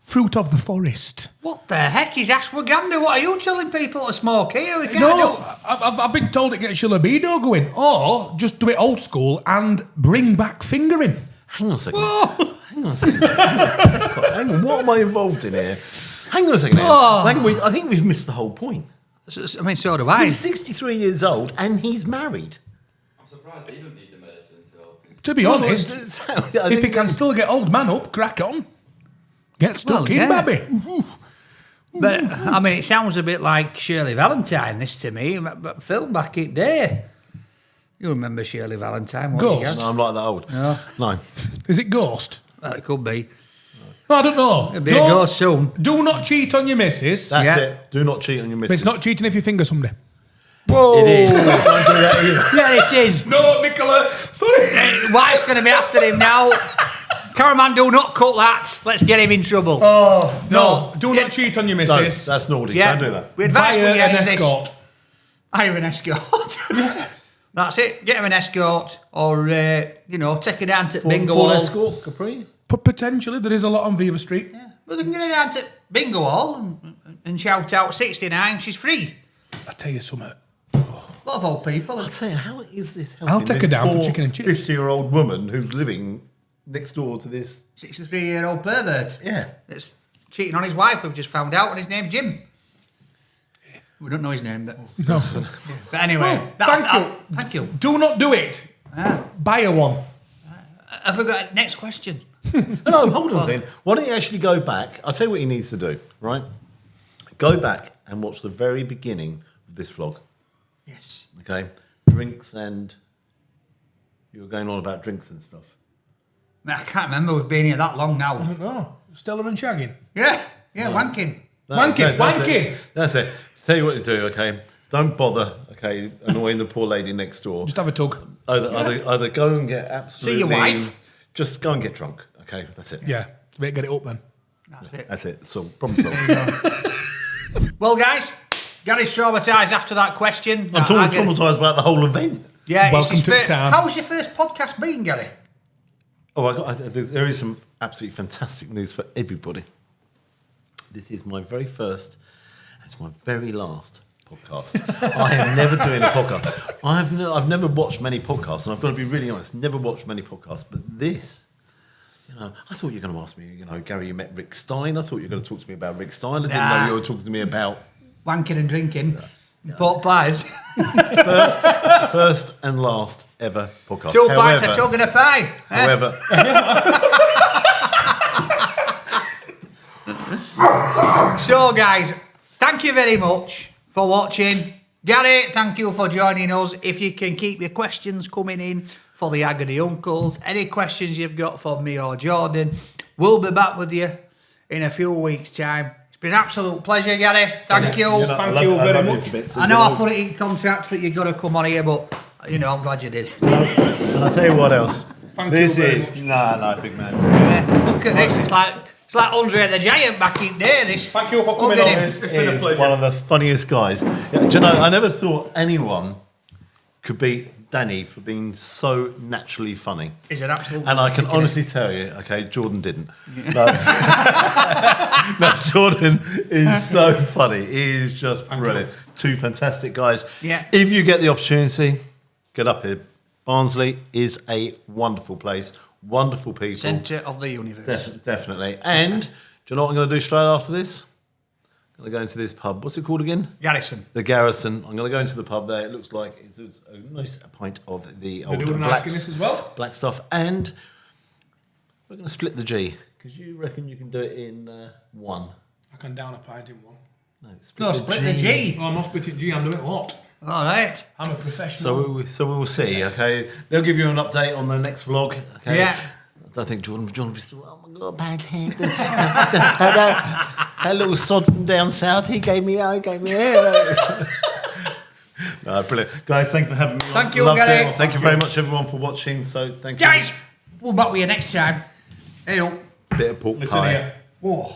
Fruit of the forest. What the heck is ashwagandha? What are you telling people to smoke here? We can't No, do- I've been told it gets your libido going. Or just do it old school and bring back fingering. Hang on a second. Hang on a second. Hang on. What am I involved in here? Hang on a second. Here. I think we've missed the whole point. I mean, so do I. He's 63 years old and he's married. I'm surprised he doesn't need the medicine, so. To be honest, I if think he can still get old man up, crack on. Get stuck Well, in, yeah. baby. But, I mean, it sounds a bit like Shirley Valentine, this to me. But film back in day. You remember Shirley Valentine? What Ghost. you guys? No, I'm like that old. No. Is it Ghost? Well, it could be. No, I don't know. It'll be a ghost soon. Do not cheat on your missus. That's Yeah. it. Do not cheat on your But missus. it's not cheating if you finger somebody. Whoa. It is. Don't do that either. Yeah, it is. No, Nicola. Sorry. Wife's going to be after him now. Cameraman, do not cut that. Let's get him in trouble. No, do Yeah. not cheat on your No, missus. that's naughty. Yeah. Don't do that. We Buy advise her we an get this. escort. Hire an escort. That's it. Get him an escort, or take her down to Bingo Ford Hall. Escort, Capri. Potentially, there is a lot on Viva Street. Well, they can get her down to Bingo Hall and shout out 69. She's free. I tell you something. A lot of old people. I'll tell you, how is this helping I'll take this her down for poor chicken and chips. 50-year-old woman who's living next door to this? 63-year-old pervert. Yeah. That's cheating on his wife. We've just found out, and his name's Jim. We don't know his name, but No. but anyway. Thank you. Do not do it. Buy her one. Have we got a next question? No, hold on a second. Why don't you actually go back? I'll tell you what he needs to do, right? Go back and watch the very beginning of this vlog, Yes. okay? Drinks and... You were going on about drinks and stuff. I can't remember. We've been here that long now. No. Stella and shagging. Yeah, wanking. Wanking. That's it. Tell you what to do, okay? Don't bother, okay, annoying the poor lady next door. Just have a tug. Either go and get absolutely... See your wife. Just go and get drunk, okay? That's it. Yeah. Better get it up then. That's it. That's it. So, problem solved. Well, guys, Gary's traumatised after that question. I'm traumatised about the whole event. Yeah, it's Welcome his to town. How was your first podcast been, Gary? Oh, there is some absolutely fantastic news for everybody. This is my very first, and it's my very last podcast. I am never doing a podcast. I've never watched many podcasts, and I've got to be really honest, never watched many podcasts, but this, I thought you were going to ask me, Gary, you met Rick Stein. I thought you were going to talk to me about Rick Stein. I didn't know you were talking to me about... Wanking and drinking. Pork pies. First and last ever podcast. Two bites of chugging a pie. However, So, guys, thank you very much for watching. Gary, thank you for joining us. If you can keep your questions coming in for the Agony Uncles, any questions you've got for me or Jordan, we'll be back with you in a few weeks' time. It's been an absolute pleasure, Gary. Thank you. Thank you very much. I know I put it in contracts that you've got to come on here, but, I'm glad you did. and I'll tell you what else. Thank This you very is... No, big man. Yeah, look at this. It's like Andre the Giant back in there. This. Thank you for Look coming at on. him. It's been a Is pleasure. one of the funniest guys. Yeah, do you know, I never thought anyone could beat Danny for being so naturally funny. He's an absolute. And I can lunatic, honestly tell you, okay, Jordan didn't. No, no, Jordan is so funny. He is just brilliant. Two fantastic guys. Yeah. If you get the opportunity, get up here. Barnsley is a wonderful place. Wonderful people. Centre of the universe. Definitely. And do you know what I'm going to do straight after this? I'm going to go into this pub. What's it called again? Garrison. The Garrison. I'm going to go into the pub there. It looks like it's a nice pint of the We're old doing nice Guinness as well. black stuff. And we're going to split the G. Because you reckon you can do it in one. I can down a pint in one. No, No, split the G. Oh, I'm not splitting G, I'm doing a lot. All right. I'm a professional. So we will see, okay? They'll give you an update on the next vlog, okay? Yeah. I don't think Jordan will be still, oh my God, bad hair. that little sod from down south, he gave me hair. No, brilliant. Guys, thank you for having me. Thank you, Loved Gary. it. Thank you very much, everyone, for watching. So thank you. Guys, we'll back with you next time. Hey, up. Bit of pork Listen pie. here. Whoa.